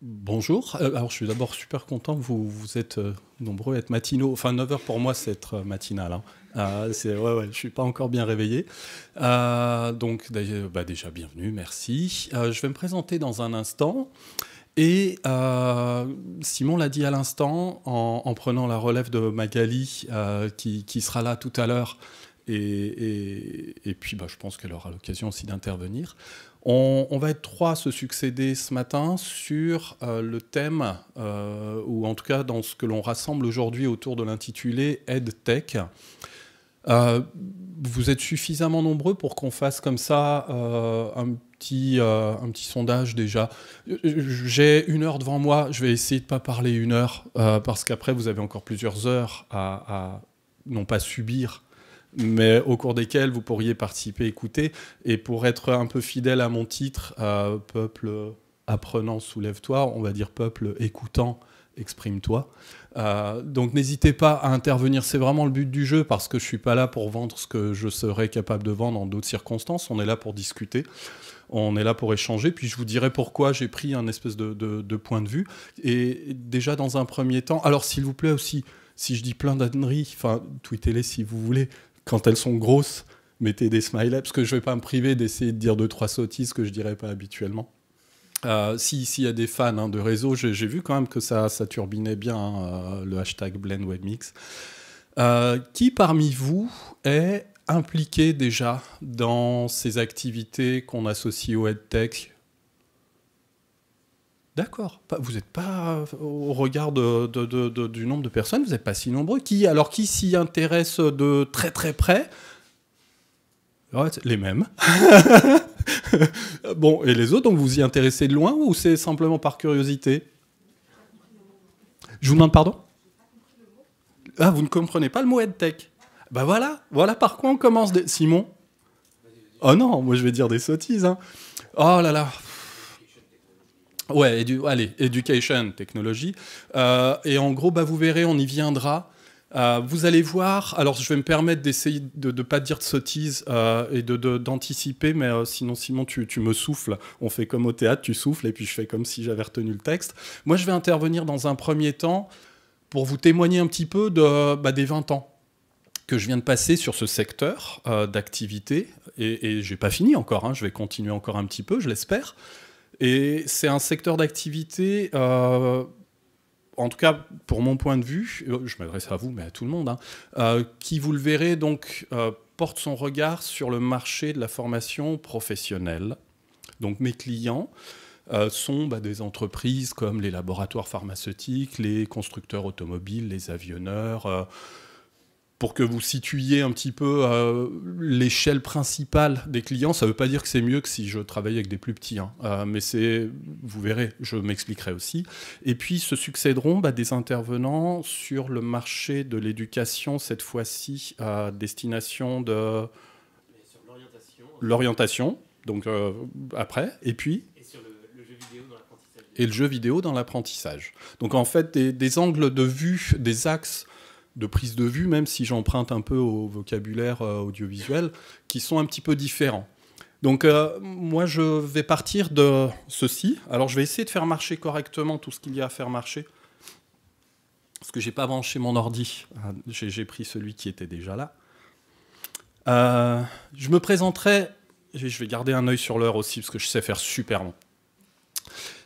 Bonjour. Alors, je suis d'abord super content que vous êtes nombreux à être matinaux. Enfin, 9 heures pour moi, c'est être matinal, hein. Ouais, je suis pas encore bien réveillé. Donc, déjà, bienvenue, merci. Je vais me présenter dans un instant. Et Simon l'a dit à l'instant, en prenant la relève de Magali, qui sera là tout à l'heure. Et puis, je pense qu'elle aura l'occasion aussi d'intervenir. On va être trois à se succéder ce matin sur le thème, ou en tout cas dans ce que l'on rassemble aujourd'hui autour de l'intitulé EdTech. Vous êtes suffisamment nombreux pour qu'on fasse comme ça un petit sondage déjà. J'ai 1 heure devant moi, je vais essayer de ne pas parler 1 heure, parce qu'après vous avez encore plusieurs heures à non pas subir, mais au cours desquels vous pourriez participer, écouter. Et pour être un peu fidèle à mon titre, peuple apprenant, soulève-toi, on va dire peuple écoutant, exprime-toi. Donc n'hésitez pas à intervenir, c'est vraiment le but du jeu, parce que je ne suis pas là pour vendre ce que je serais capable de vendre en d'autres circonstances, on est là pour discuter. On est là pour échanger, puis je vous dirai pourquoi j'ai pris un espèce de point de vue. Et déjà dans un premier temps, alors s'il vous plaît aussi, si je dis plein d'âneries, enfin tweetez-les si vous voulez. Quand elles sont grosses, mettez des smileys, parce que je ne vais pas me priver d'essayer de dire 2-3 sottises que je ne dirais pas habituellement. S'il y a des fans de réseau, j'ai vu quand même que ça turbinait bien, le hashtag BlendWebMix. Qui parmi vous est impliqué déjà dans ces activités qu'on associe au EdTech? D'accord. Vous n'êtes pas, au regard du nombre de personnes, vous n'êtes pas si nombreux. Qui s'y intéresse de très très près? Ouais, les mêmes. Bon, et les autres, donc vous y intéressez de loin ou c'est simplement par curiosité? Je vous demande pardon? Ah, vous ne comprenez pas le mot EdTech? Bah voilà par quoi on commence. Simon? Oh non, moi je vais dire des sottises, hein. Oh là là. Ouais, allez, education, technologie. Et en gros, vous verrez, on y viendra. Vous allez voir, alors je vais me permettre d'essayer de ne pas dire de sottises et d'anticiper, mais sinon Simon, tu me souffles. On fait comme au théâtre, tu souffles, et puis je fais comme si j'avais retenu le texte. Moi, je vais intervenir dans un premier temps pour vous témoigner un petit peu des 20 ans que je viens de passer sur ce secteur d'activité. Et je n'ai pas fini encore, hein, je vais continuer encore un petit peu, je l'espère. Et c'est un secteur d'activité, en tout cas pour mon point de vue, je m'adresse à vous mais à tout le monde, hein, qui, vous le verrez, donc, porte son regard sur le marché de la formation professionnelle. Donc mes clients sont des entreprises comme les laboratoires pharmaceutiques, les constructeurs automobiles, les avionneurs. Pour que vous situiez un petit peu l'échelle principale des clients, ça ne veut pas dire que c'est mieux que si je travaillais avec des plus petits, hein. Mais vous verrez, je m'expliquerai aussi. Et puis se succéderont des intervenants sur le marché de l'éducation, cette fois-ci à destination de l'orientation, donc après, et puis sur le jeu vidéo dans l'apprentissage. Et le jeu vidéo dans l'apprentissage. Donc en fait, des angles de vue, des axes de prise de vue, même si j'emprunte un peu au vocabulaire audiovisuel, qui sont un petit peu différents. Donc moi, je vais partir de ceci. Alors je vais essayer de faire marcher correctement tout ce qu'il y a à faire marcher, parce que je n'ai pas branché mon ordi. J'ai pris celui qui était déjà là. Je me présenterai, je vais garder un œil sur l'heure aussi, parce que je sais faire super long.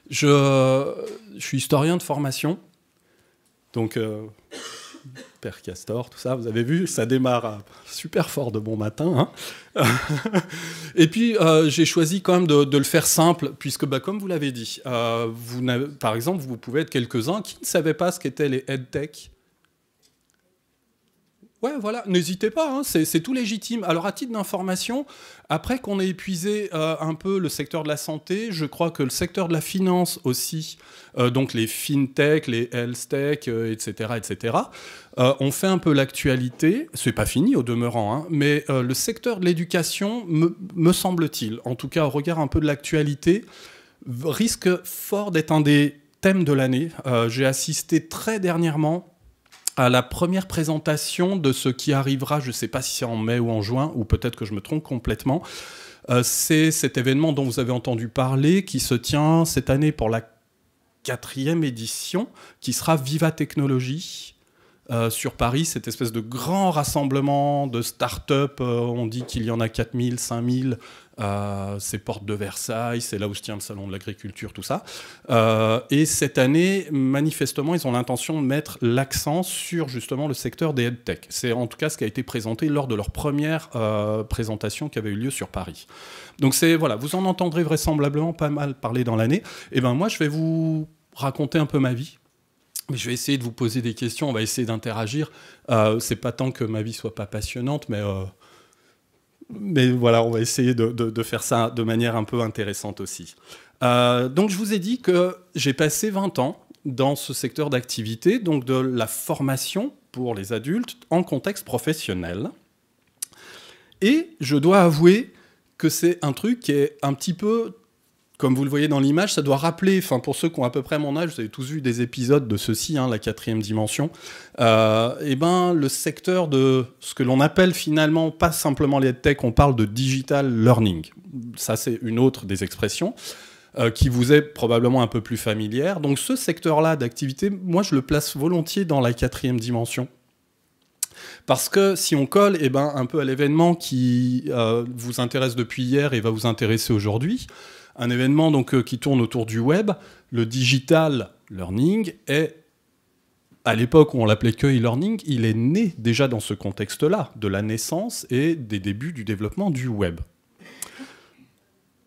Je suis historien de formation, donc... Père Castor, tout ça, vous avez vu, ça démarre super fort de bon matin, hein. Et puis, j'ai choisi quand même de le faire simple, puisque, comme vous l'avez dit, par exemple, vous pouvez être quelques-uns qui ne savaient pas ce qu'étaient les EdTech. Ouais, voilà, n'hésitez pas, hein, c'est tout légitime. Alors, à titre d'information, après qu'on ait épuisé un peu le secteur de la santé, je crois que le secteur de la finance aussi, donc les fintech, les healthtech, etc., ont fait un peu l'actualité. C'est pas fini au demeurant, hein, mais le secteur de l'éducation, me semble-t-il, en tout cas au regard un peu de l'actualité, risque fort d'être un des thèmes de l'année. J'ai assisté très dernièrement à la première présentation de ce qui arrivera, je ne sais pas si c'est en mai ou en juin, ou peut-être que je me trompe complètement. C'est cet événement dont vous avez entendu parler, qui se tient cette année pour la 4e édition, qui sera Viva Technologie. Sur Paris, cette espèce de grand rassemblement de start-up, on dit qu'il y en a 4000, 5000, c'est porte de Versailles, c'est là où se tient le salon de l'agriculture, tout ça. Et cette année, manifestement, ils ont l'intention de mettre l'accent sur justement le secteur des EdTech. C'est en tout cas ce qui a été présenté lors de leur première présentation qui avait eu lieu sur Paris. Donc voilà, vous en entendrez vraisemblablement pas mal parler dans l'année. Et ben moi, je vais vous raconter un peu ma vie. Mais je vais essayer de vous poser des questions, on va essayer d'interagir. C'est pas tant que ma vie soit pas passionnante, mais voilà, on va essayer de faire ça de manière un peu intéressante aussi. Donc je vous ai dit que j'ai passé 20 ans dans ce secteur d'activité, donc de la formation pour les adultes en contexte professionnel. Et je dois avouer que c'est un truc qui est un petit peu... Comme vous le voyez dans l'image, ça doit rappeler, enfin pour ceux qui ont à peu près mon âge, vous avez tous vu des épisodes de ceci, la 4e dimension, et ben le secteur de ce que l'on appelle finalement, pas simplement les EdTech, on parle de digital learning. Ça c'est une autre des expressions qui vous est probablement un peu plus familière. Donc ce secteur-là d'activité, moi je le place volontiers dans la 4e dimension. Parce que si on colle un peu à l'événement qui vous intéresse depuis hier et va vous intéresser aujourd'hui, un événement donc, qui tourne autour du web, le digital learning est, à l'époque où on l'appelait que e-learning, il est né déjà dans ce contexte-là, de la naissance et des débuts du développement du web.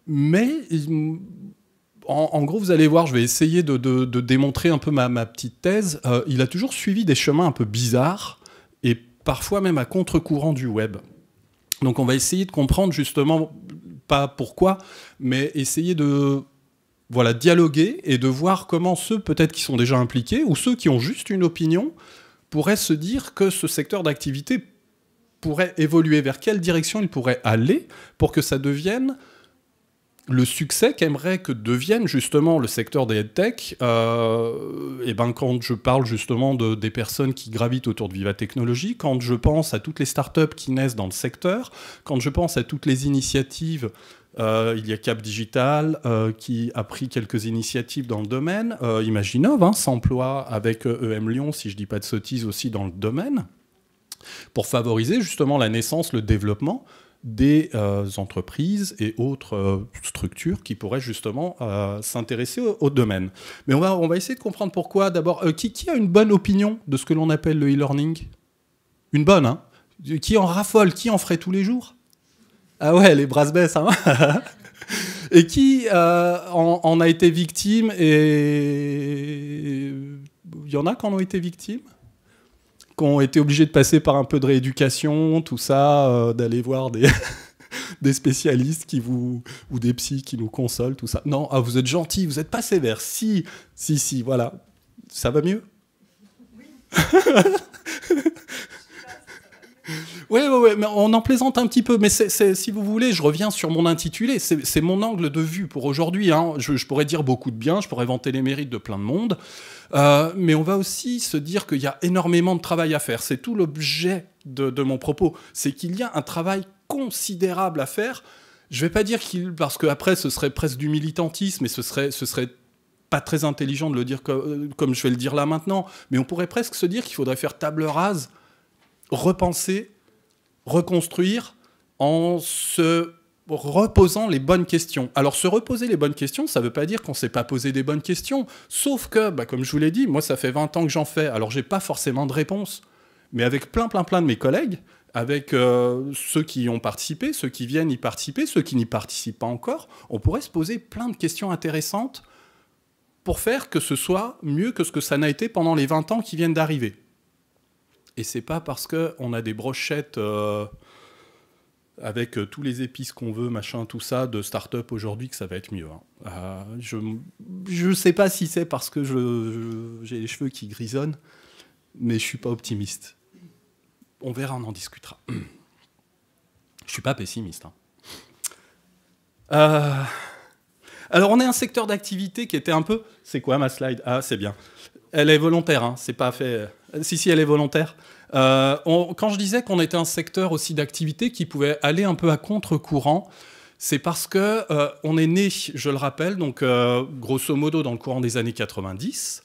Mais, en gros, vous allez voir, je vais essayer de démontrer un peu ma petite thèse, il a toujours suivi des chemins un peu bizarres, et parfois même à contre-courant du web. Donc on va essayer de comprendre justement, pas pourquoi, mais essayer de dialoguer et de voir comment ceux peut-être qui sont déjà impliqués ou ceux qui ont juste une opinion pourraient se dire que ce secteur d'activité pourrait évoluer, vers quelle direction il pourrait aller pour que ça devienne le succès qu'aimerait que devienne justement le secteur des EdTech. Quand je parle justement des personnes qui gravitent autour de Viva Technologie, quand je pense à toutes les startups qui naissent dans le secteur, quand je pense à toutes les initiatives, il y a Cap Digital qui a pris quelques initiatives dans le domaine, Imaginov s'emploie avec EM Lyon, si je ne dis pas de sottises, aussi dans le domaine, pour favoriser justement la naissance, le développement des entreprises et autres structures qui pourraient justement s'intéresser au domaine. Mais on va essayer de comprendre pourquoi. D'abord, qui a une bonne opinion de ce que l'on appelle le e-learning? Une bonne, hein? Qui en raffole? Qui en ferait tous les jours? Ah ouais, les bras se baissent, hein. Et qui en a été victime? Et il y en a qui en ont été victimes? Qui ont été obligés de passer par un peu de rééducation, tout ça, d'aller voir des spécialistes ou des psys qui nous consolent, tout ça. Non, vous êtes gentils, vous n'êtes pas sévères. Si, voilà. Ça va mieux? Oui. Oui, mais on en plaisante un petit peu. Mais si vous voulez, je reviens sur mon intitulé. C'est mon angle de vue pour aujourd'hui. Je pourrais dire beaucoup de bien, je pourrais vanter les mérites de plein de monde. Mais on va aussi se dire qu'il y a énormément de travail à faire. C'est tout l'objet de mon propos. C'est qu'il y a un travail considérable à faire. Je ne vais pas dire parce qu'après, ce serait presque du militantisme et ce serait pas très intelligent de le dire comme je vais le dire là maintenant. Mais on pourrait presque se dire qu'il faudrait faire table rase, repenser, reconstruire en se reposant les bonnes questions. Alors, se reposer les bonnes questions, ça ne veut pas dire qu'on ne s'est pas posé des bonnes questions. Sauf que, comme je vous l'ai dit, moi, ça fait 20 ans que j'en fais. Alors, je n'ai pas forcément de réponse. Mais avec plein de mes collègues, avec ceux qui y ont participé, ceux qui viennent y participer, ceux qui n'y participent pas encore, on pourrait se poser plein de questions intéressantes pour faire que ce soit mieux que ce que ça n'a été pendant les 20 ans qui viennent d'arriver. Et c'est pas parce qu'on a des brochettes avec tous les épices qu'on veut, machin, tout ça, de start-up aujourd'hui que ça va être mieux. Je sais pas si c'est parce que j'ai les cheveux qui grisonnent, mais je suis pas optimiste. On verra, on en discutera. Je suis pas pessimiste. Alors, on est un secteur d'activité qui était un peu... C'est quoi ma slide? Ah, c'est bien. Elle est volontaire, c'est pas fait... Si, elle est volontaire. Quand je disais qu'on était un secteur aussi d'activité qui pouvait aller un peu à contre-courant, C'est parce que on est né, je le rappelle, donc grosso modo dans le courant des années 90,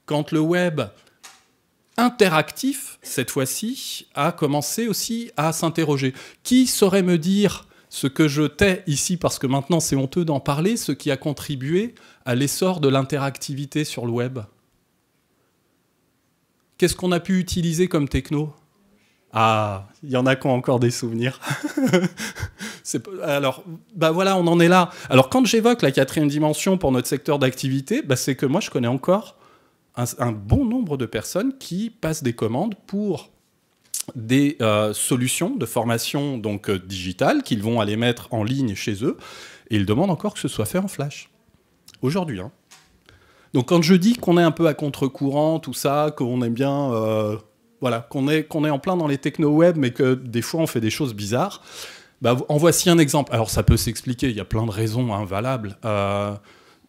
quand le web interactif, cette fois-ci, a commencé aussi à s'interroger. Qui saurait me dire ce que je tais ici, parce que maintenant c'est honteux d'en parler, ce qui a contribué à l'essor de l'interactivité sur le web? Qu'est-ce qu'on a pu utiliser comme techno? Ah, il y en a qui ont encore des souvenirs. Alors, bah voilà, on en est là. Alors, quand j'évoque la 4e dimension pour notre secteur d'activité, bah, c'est que moi, je connais encore un bon nombre de personnes qui passent des commandes pour des solutions de formation donc digitale qu'ils vont aller mettre en ligne chez eux, et ils demandent encore que ce soit fait en Flash. Aujourd'hui, hein. Donc, quand je dis qu'on est un peu à contre-courant, tout ça, qu'on aime bien... Voilà, qu'on est en plein dans les techno-web, mais que des fois on fait des choses bizarres. Bah, en voici un exemple. Alors ça peut s'expliquer, il y a plein de raisons valables.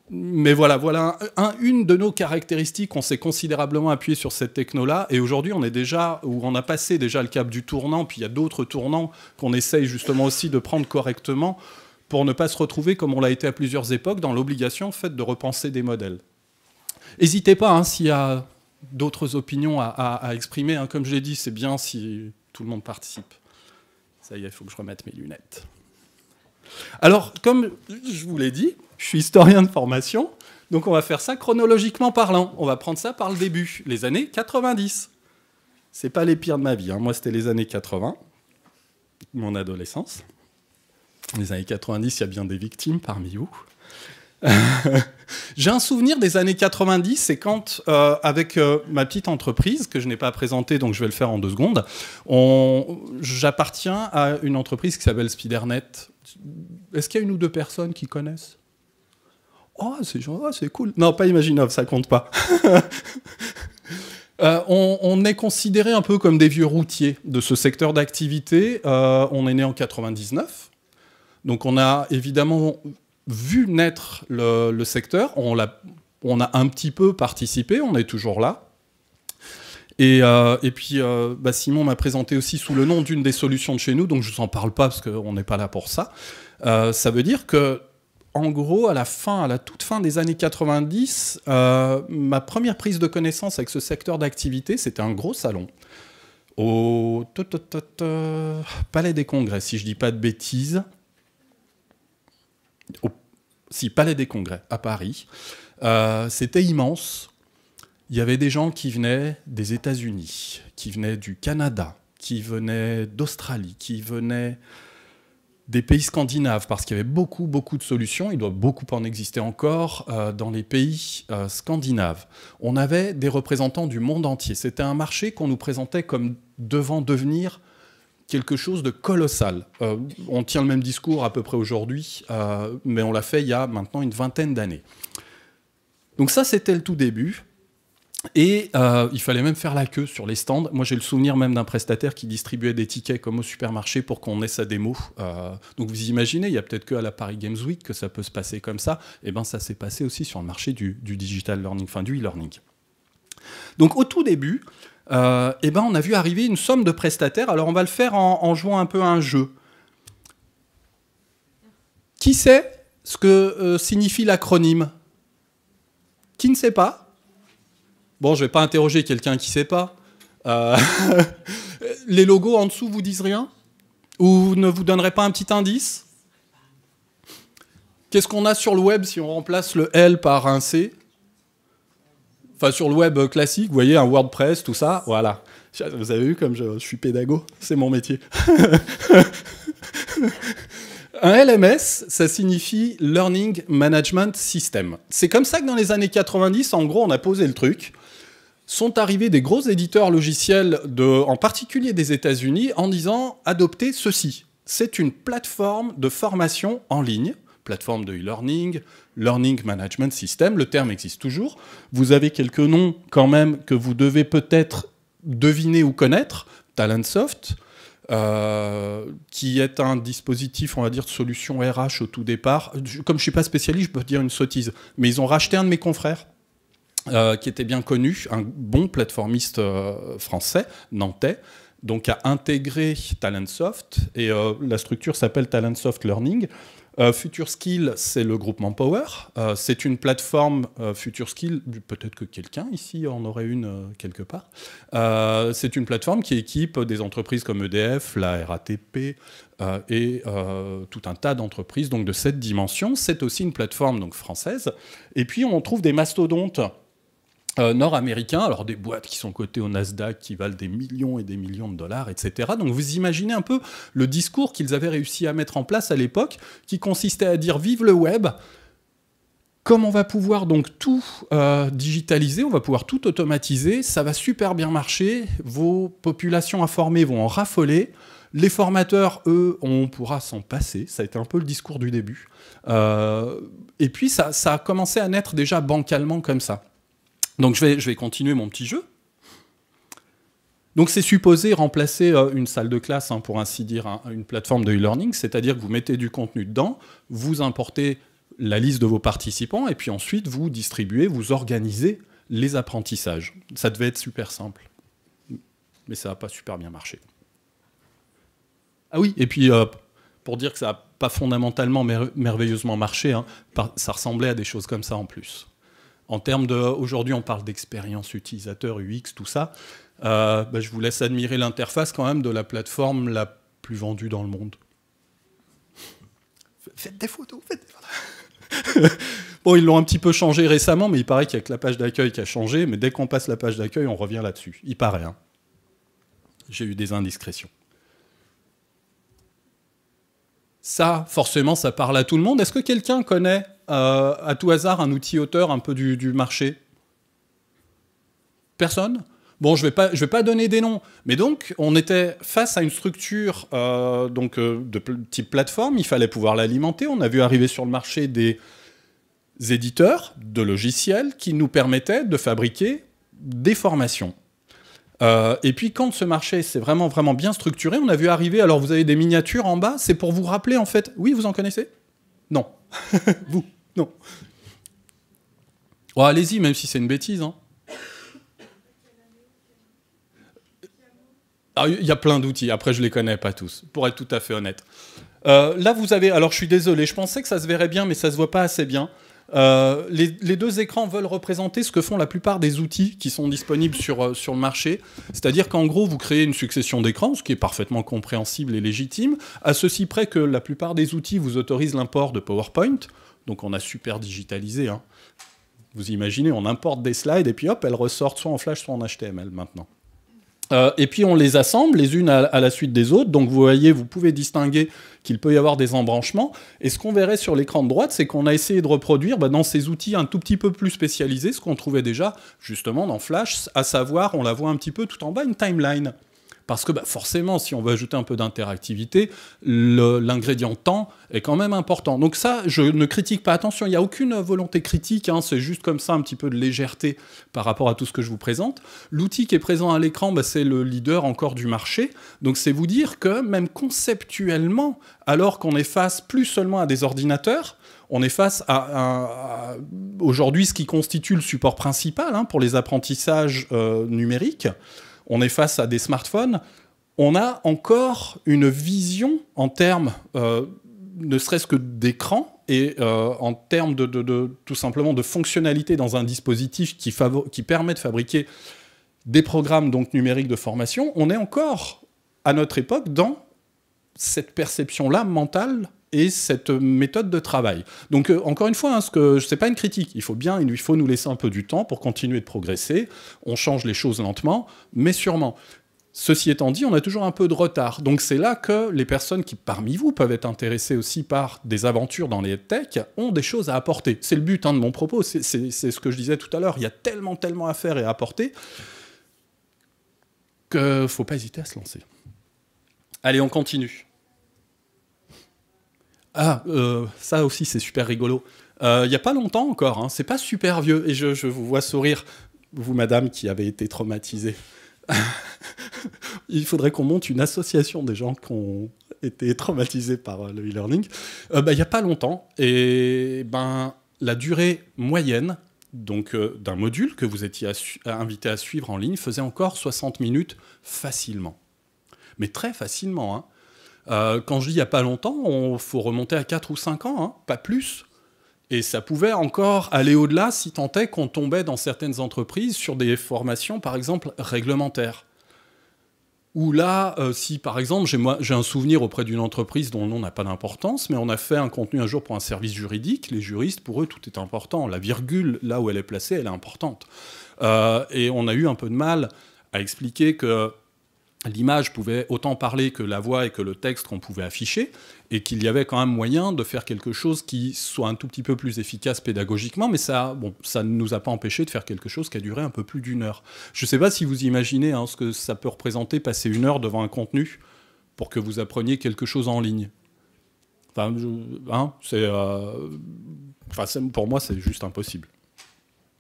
Mais voilà une de nos caractéristiques. On s'est considérablement appuyé sur cette techno-là, et aujourd'hui on est déjà, ou on a passé déjà le cap du tournant, puis il y a d'autres tournants qu'on essaye justement aussi de prendre correctement pour ne pas se retrouver, comme on l'a été à plusieurs époques, dans l'obligation en fait, de repenser des modèles. N'hésitez pas, hein, s'il y a d'autres opinions à exprimer. Hein. Comme je l'ai dit, c'est bien si tout le monde participe. Ça y est, il faut que je remette mes lunettes. Alors, comme je vous l'ai dit, je suis historien de formation, donc on va faire ça chronologiquement parlant. On va prendre ça par le début, les années 90. C'est pas les pires de ma vie. Hein. Moi, c'était les années 80, mon adolescence. Les années 90, il y a bien des victimes parmi vous. J'ai un souvenir des années 90, c'est quand, avec ma petite entreprise, que je n'ai pas présentée, donc je vais le faire en 2 secondes, j'appartiens à une entreprise qui s'appelle Spidernet. Est-ce qu'il y a 1 ou 2 personnes qui connaissent? Oh, c'est cool. Non, pas Imaginov, ça compte pas. On est considéré un peu comme des vieux routiers de ce secteur d'activité. On est né en 99, donc on a évidemment vu naître le secteur, on a un petit peu participé, on est toujours là. Et puis, Simon m'a présenté aussi sous le nom d'une des solutions de chez nous, donc je ne vous en parle pas parce qu'on n'est pas là pour ça. Ça veut dire que, en gros, à la toute fin des années 90, ma première prise de connaissance avec ce secteur d'activité, c'était un gros salon au Palais des Congrès, si je ne dis pas de bêtises. Palais des Congrès, à Paris. C'était immense. Il y avait des gens qui venaient des États-Unis, qui venaient du Canada, qui venaient d'Australie, qui venaient des pays scandinaves, parce qu'il y avait beaucoup de solutions, il doit beaucoup en exister encore, dans les pays scandinaves. On avait des représentants du monde entier. C'était un marché qu'on nous présentait comme devant devenir quelque chose de colossal. On tient le même discours à peu près aujourd'hui, mais on l'a fait il y a maintenant une 20aine d'années. Donc ça, c'était le tout début. Et il fallait même faire la queue sur les stands. Moi, j'ai le souvenir même d'un prestataire qui distribuait des tickets comme au supermarché pour qu'on ait sa démo. Donc vous imaginez, il y a peut-être qu'à la Paris Games Week que ça peut se passer comme ça. Et bien ça s'est passé aussi sur le marché du digital learning, enfin du e-learning. Donc au tout début, on a vu arriver une somme de prestataires. Alors on va le faire en jouant un peu à un jeu. Qui sait ce que signifie l'acronyme? Qui ne sait pas? Bon, je ne vais pas interroger quelqu'un qui ne sait pas. Les logos en dessous vous disent rien? Ou ne vous donneraient pas un petit indice? Qu'est-ce qu'on a sur le web si on remplace le L par un C? Enfin, sur le web classique, vous voyez, un WordPress, tout ça, voilà. Vous avez vu comme je suis pédago? C'est mon métier. Un LMS, ça signifie Learning Management System. C'est comme ça que dans les années 90, en gros, on a posé le truc. Sont arrivés des gros éditeurs logiciels, en particulier des États-Unis, en disant « adoptez ceci ». C'est une plateforme de formation en ligne, plateforme de e-learning, Learning Management System, le terme existe toujours. Vous avez quelques noms quand même que vous devez peut-être deviner ou connaître. Talentsoft, qui est un dispositif, on va dire, de solution RH au tout départ. Comme je ne suis pas spécialiste, je peux dire une sottise. Mais ils ont racheté un de mes confrères, qui était bien connu, un bon plateformiste français, nantais, donc a intégré Talentsoft, et la structure s'appelle Talentsoft Learning. FutureSkill, c'est le groupe Manpower. C'est une plateforme FutureSkill, peut-être que quelqu'un ici en aurait une quelque part. C'est une plateforme qui équipe des entreprises comme EDF, la RATP et tout un tas d'entreprises donc de cette dimension. C'est aussi une plateforme donc française. Et puis on trouve des mastodontes nord-américains, alors des boîtes qui sont cotées au Nasdaq, qui valent des millions et des millions de dollars, etc. Donc vous imaginez un peu le discours qu'ils avaient réussi à mettre en place à l'époque, qui consistait à dire « vive le web », comme on va pouvoir donc tout digitaliser, on va pouvoir tout automatiser, ça va super bien marcher, vos populations informées vont en raffoler, les formateurs, eux, on pourra s'en passer, ça a été un peu le discours du début. Et puis ça a commencé à naître déjà bancalement comme ça. Donc je vais continuer mon petit jeu. Donc c'est supposé remplacer une salle de classe, hein, pour ainsi dire, une plateforme de e-learning, c'est-à-dire que vous mettez du contenu dedans, vous importez la liste de vos participants, et puis ensuite vous distribuez, vous organisez les apprentissages. Ça devait être super simple, mais ça n'a pas super bien marché. Ah oui, et puis pour dire que ça n'a pas fondamentalement merveilleusement marché, hein, ça ressemblait à des choses comme ça en plus. En termes de... Aujourd'hui, on parle d'expérience utilisateur, UX, tout ça. Je vous laisse admirer l'interface quand même de la plateforme la plus vendue dans le monde. Faites des photos, faites des photos. Bon, ils l'ont un petit peu changé récemment, mais il paraît qu'il n'y a que la page d'accueil qui a changé. Mais dès qu'on passe la page d'accueil, on revient là-dessus. Il paraît, hein. J'ai eu des indiscrétions. Ça, forcément, ça parle à tout le monde. Est-ce que quelqu'un connaît, à tout hasard, un outil auteur un peu du marché? Personne? Bon, je vais pas donner des noms. Mais donc, on était face à une structure de type plateforme. Il fallait pouvoir l'alimenter. On a vu arriver sur le marché des éditeurs de logiciels qui nous permettaient de fabriquer des formations. Et puis quand ce marché s'est vraiment bien structuré, on a vu arriver, alors vous avez des miniatures en bas, c'est pour vous rappeler en fait, oui vous en connaissez? Non. Vous? Non. Oh, allez-y, même si c'est une bêtise. Hein. Il y a plein d'outils, après je les connais pas tous, pour être tout à fait honnête. Là vous avez, alors je suis désolé, je pensais que ça se verrait bien, mais ça se voit pas assez bien. Les deux écrans veulent représenter ce que font la plupart des outils qui sont disponibles sur le marché. C'est-à-dire qu'en gros, vous créez une succession d'écrans, ce qui est parfaitement compréhensible et légitime, à ceci près que la plupart des outils vous autorisent l'import de PowerPoint. Donc on a super digitalisé. Hein. Vous imaginez, on importe des slides et puis hop, elles ressortent soit en Flash, soit en HTML maintenant. Et puis on les assemble les unes à la suite des autres. Donc vous voyez, vous pouvez distinguer qu'il peut y avoir des embranchements. Et ce qu'on verrait sur l'écran de droite, c'est qu'on a essayé de reproduire dans ces outils un tout petit peu plus spécialisés, ce qu'on trouvait déjà justement dans Flash, à savoir, on la voit un petit peu tout en bas, une timeline. Parce que forcément, si on veut ajouter un peu d'interactivité, l'ingrédient temps est quand même important. Donc ça, je ne critique pas. Attention, il n'y a aucune volonté critique, hein, c'est juste comme ça un petit peu de légèreté par rapport à tout ce que je vous présente. L'outil qui est présent à l'écran, c'est le leader encore du marché. Donc c'est vous dire que même conceptuellement, alors qu'on est face plus seulement à des ordinateurs, on est face à aujourd'hui ce qui constitue le support principal pour les apprentissages numériques. On est face à des smartphones, on a encore une vision en termes ne serait-ce que d'écran et en termes tout simplement de fonctionnalité dans un dispositif qui permet de fabriquer des programmes donc numériques de formation. On est encore, à notre époque, dans cette perception-là mentale et cette méthode de travail. Donc encore une fois, c'est pas une critique, il faut nous laisser un peu du temps pour continuer de progresser, on change les choses lentement, mais sûrement. Ceci étant dit, on a toujours un peu de retard, donc c'est là que les personnes qui, parmi vous, peuvent être intéressées aussi par des aventures dans les tech, ont des choses à apporter. C'est le but de mon propos, c'est ce que je disais tout à l'heure, il y a tellement à faire et à apporter, qu'il ne faut pas hésiter à se lancer. Allez, on continue. Ça aussi, c'est super rigolo. Il n'y a pas longtemps encore, c'est pas super vieux, et je vous vois sourire, vous, madame, qui avez été traumatisée. Il faudrait qu'on monte une association des gens qui ont été traumatisés par le e-learning. Il n'y a pas longtemps, et la durée moyenne d'un module que vous étiez invité à suivre en ligne faisait encore 60 minutes facilement. Mais très facilement, Quand je dis il n'y a pas longtemps, il faut remonter à 4 ou 5 ans, hein, pas plus. Et ça pouvait encore aller au-delà si tant est qu'on tombait dans certaines entreprises sur des formations, par exemple, réglementaires. Ou là, si par exemple, j'ai un souvenir auprès d'une entreprise dont le nom n'a pas d'importance, mais on a fait un contenu un jour pour un service juridique, les juristes, pour eux, tout est important. La virgule, là où elle est placée, elle est importante. Et on a eu un peu de mal à expliquer que l'image pouvait autant parler que la voix et que le texte qu'on pouvait afficher, et qu'il y avait quand même moyen de faire quelque chose qui soit un tout petit peu plus efficace pédagogiquement, mais ça ne nous a pas empêché de faire quelque chose qui a duré un peu plus d'1 heure. Je ne sais pas si vous imaginez hein, ce que ça peut représenter, passer 1 heure devant un contenu pour que vous appreniez quelque chose en ligne. Enfin, pour moi, c'est juste impossible.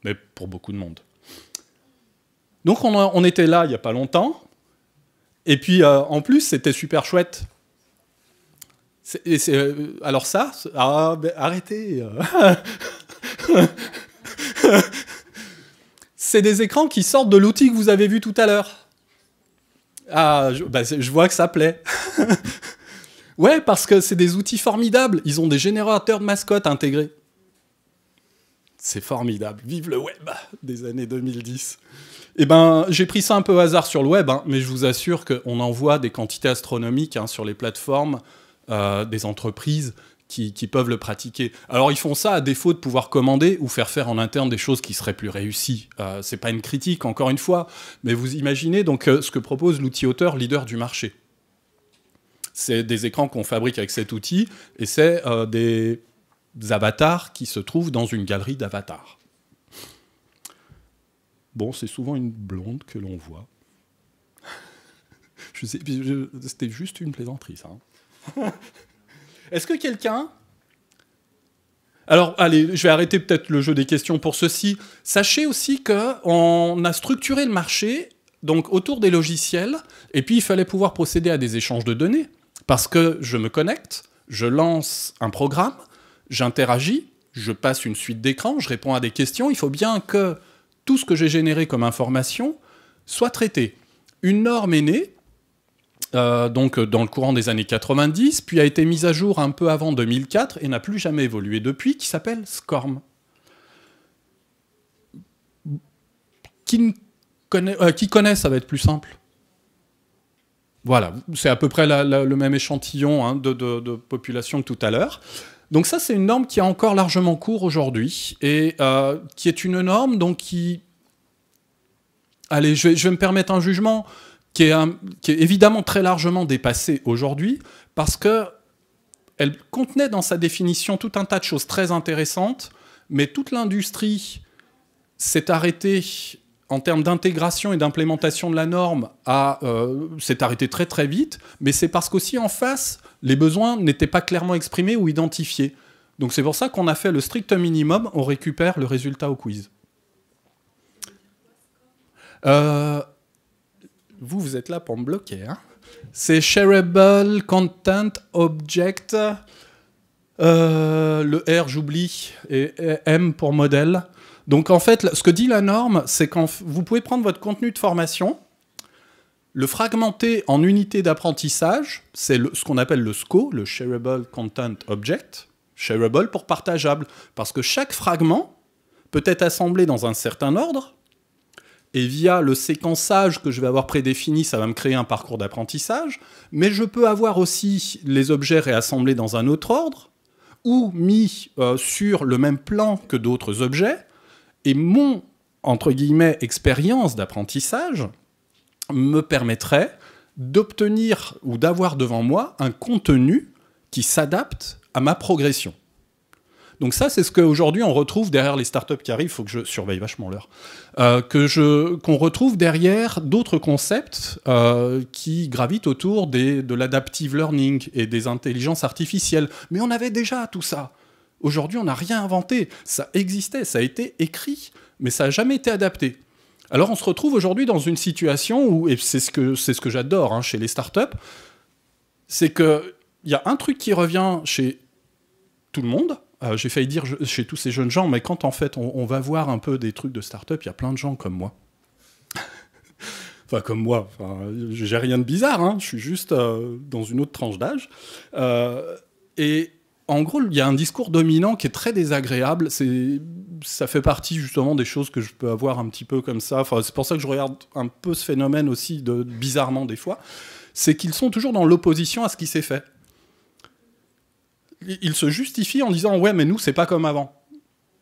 Mais pour beaucoup de monde. Donc on était là il n'y a pas longtemps. Et puis, en plus, c'était super chouette. Alors ça... arrêtez. C'est des écrans qui sortent de l'outil que vous avez vu tout à l'heure. Je vois que ça plaît. Ouais, parce que c'est des outils formidables. Ils ont des générateurs de mascottes intégrés. C'est formidable. Vive le web des années 2010. Eh ben, j'ai pris ça un peu au hasard sur le web, hein, mais je vous assure qu'on en voit des quantités astronomiques hein, sur les plateformes des entreprises qui peuvent le pratiquer. Alors, ils font ça à défaut de pouvoir commander ou faire en interne des choses qui seraient plus réussies. C'est pas une critique, encore une fois, mais vous imaginez donc ce que propose l'outil auteur leader du marché. C'est des écrans qu'on fabrique avec cet outil, et c'est des avatars qui se trouvent dans une galerie d'avatars. Bon, c'est souvent une blonde que l'on voit. C'était juste une plaisanterie, ça. Hein. Est-ce que quelqu'un... Alors, allez, je vais arrêter peut-être le jeu des questions pour ceci. Sachez aussi qu'on a structuré le marché donc, autour des logiciels, et puis il fallait pouvoir procéder à des échanges de données, parce que je me connecte, je lance un programme, j'interagis, je passe une suite d'écrans, je réponds à des questions, il faut bien que tout ce que j'ai généré comme information soit traité. Une norme est née, donc dans le courant des années 90, puis a été mise à jour un peu avant 2004 et n'a plus jamais évolué depuis, qui s'appelle SCORM. Qui connaît, ça va être plus simple. Voilà, c'est à peu près le même échantillon hein, de population que tout à l'heure. Donc ça, c'est une norme qui a encore largement cours aujourd'hui, et qui est une norme donc, qui... Allez, je vais me permettre un jugement qui est évidemment très largement dépassé aujourd'hui, parce qu'elle contenait dans sa définition tout un tas de choses très intéressantes, mais toute l'industrie s'est arrêtée en termes d'intégration et d'implémentation de la norme, s'est arrêtée très très vite, mais c'est parce qu'aussi en face, les besoins n'étaient pas clairement exprimés ou identifiés. Donc c'est pour ça qu'on a fait le strict minimum, on récupère le résultat au quiz. Vous êtes là pour me bloquer. Hein. C'est Shareable Content Object. Le R, j'oublie, et M pour modèle. Donc en fait, ce que dit la norme, c'est que vous pouvez prendre votre contenu de formation, le fragmenter en unités d'apprentissage, c'est ce qu'on appelle le SCO, le Shareable Content Object, shareable pour partageable, parce que chaque fragment peut être assemblé dans un certain ordre, et via le séquençage que je vais avoir prédéfini, ça va me créer un parcours d'apprentissage, mais je peux avoir aussi les objets réassemblés dans un autre ordre, ou mis sur le même plan que d'autres objets, et mon, entre guillemets, expérience d'apprentissage me permettrait d'obtenir ou d'avoir devant moi un contenu qui s'adapte à ma progression. Donc ça, c'est ce qu'aujourd'hui on retrouve derrière les startups qui arrivent, il faut que je surveille vachement l'heure, qu'on retrouve derrière d'autres concepts qui gravitent autour de l'adaptive learning et des intelligences artificielles. Mais on avait déjà tout ça. Aujourd'hui, on n'a rien inventé. Ça existait, ça a été écrit, mais ça n'a jamais été adapté. Alors on se retrouve aujourd'hui dans une situation où, et c'est ce que j'adore hein, chez les startups, c'est qu'il y a un truc qui revient chez tout le monde, j'ai failli dire chez tous ces jeunes gens, mais quand en fait on va voir un peu des trucs de startup, il y a plein de gens comme moi. Enfin, comme moi. Enfin, j'ai rien de bizarre, hein. Je suis juste dans une autre tranche d'âge. Et en gros, il y a un discours dominant qui est très désagréable. Ça fait partie justement des choses que je peux avoir un petit peu comme ça. Enfin, c'est pour ça que je regarde un peu ce phénomène aussi, bizarrement des fois. C'est qu'ils sont toujours dans l'opposition à ce qui s'est fait. Ils se justifient en disant « Ouais, mais nous, c'est pas comme avant ».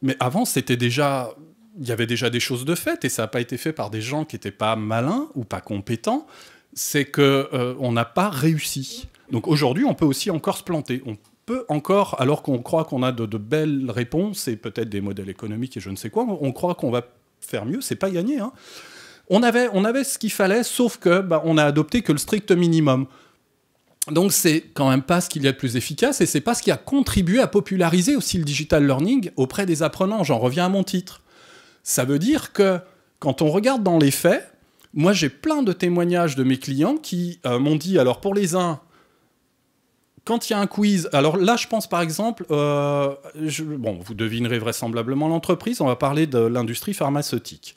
Mais avant, c'était déjà... Il y avait déjà des choses de faites, et ça n'a pas été fait par des gens qui n'étaient pas malins ou pas compétents. C'est qu'on n'a pas réussi. Donc aujourd'hui, on peut aussi encore se planter. On peut encore, alors qu'on croit qu'on a de belles réponses, et peut-être des modèles économiques et je ne sais quoi, on croit qu'on va faire mieux, c'est pas gagné, hein. On avait ce qu'il fallait, sauf que on a adopté que le strict minimum. Donc c'est quand même pas ce qu'il y a de plus efficace, et c'est pas ce qui a contribué à populariser aussi le digital learning auprès des apprenants. J'en reviens à mon titre. Ça veut dire que quand on regarde dans les faits, moi j'ai plein de témoignages de mes clients qui m'ont dit, alors pour les uns, quand il y a un quiz, alors là je pense par exemple, vous devinerez vraisemblablement l'entreprise, on va parler de l'industrie pharmaceutique.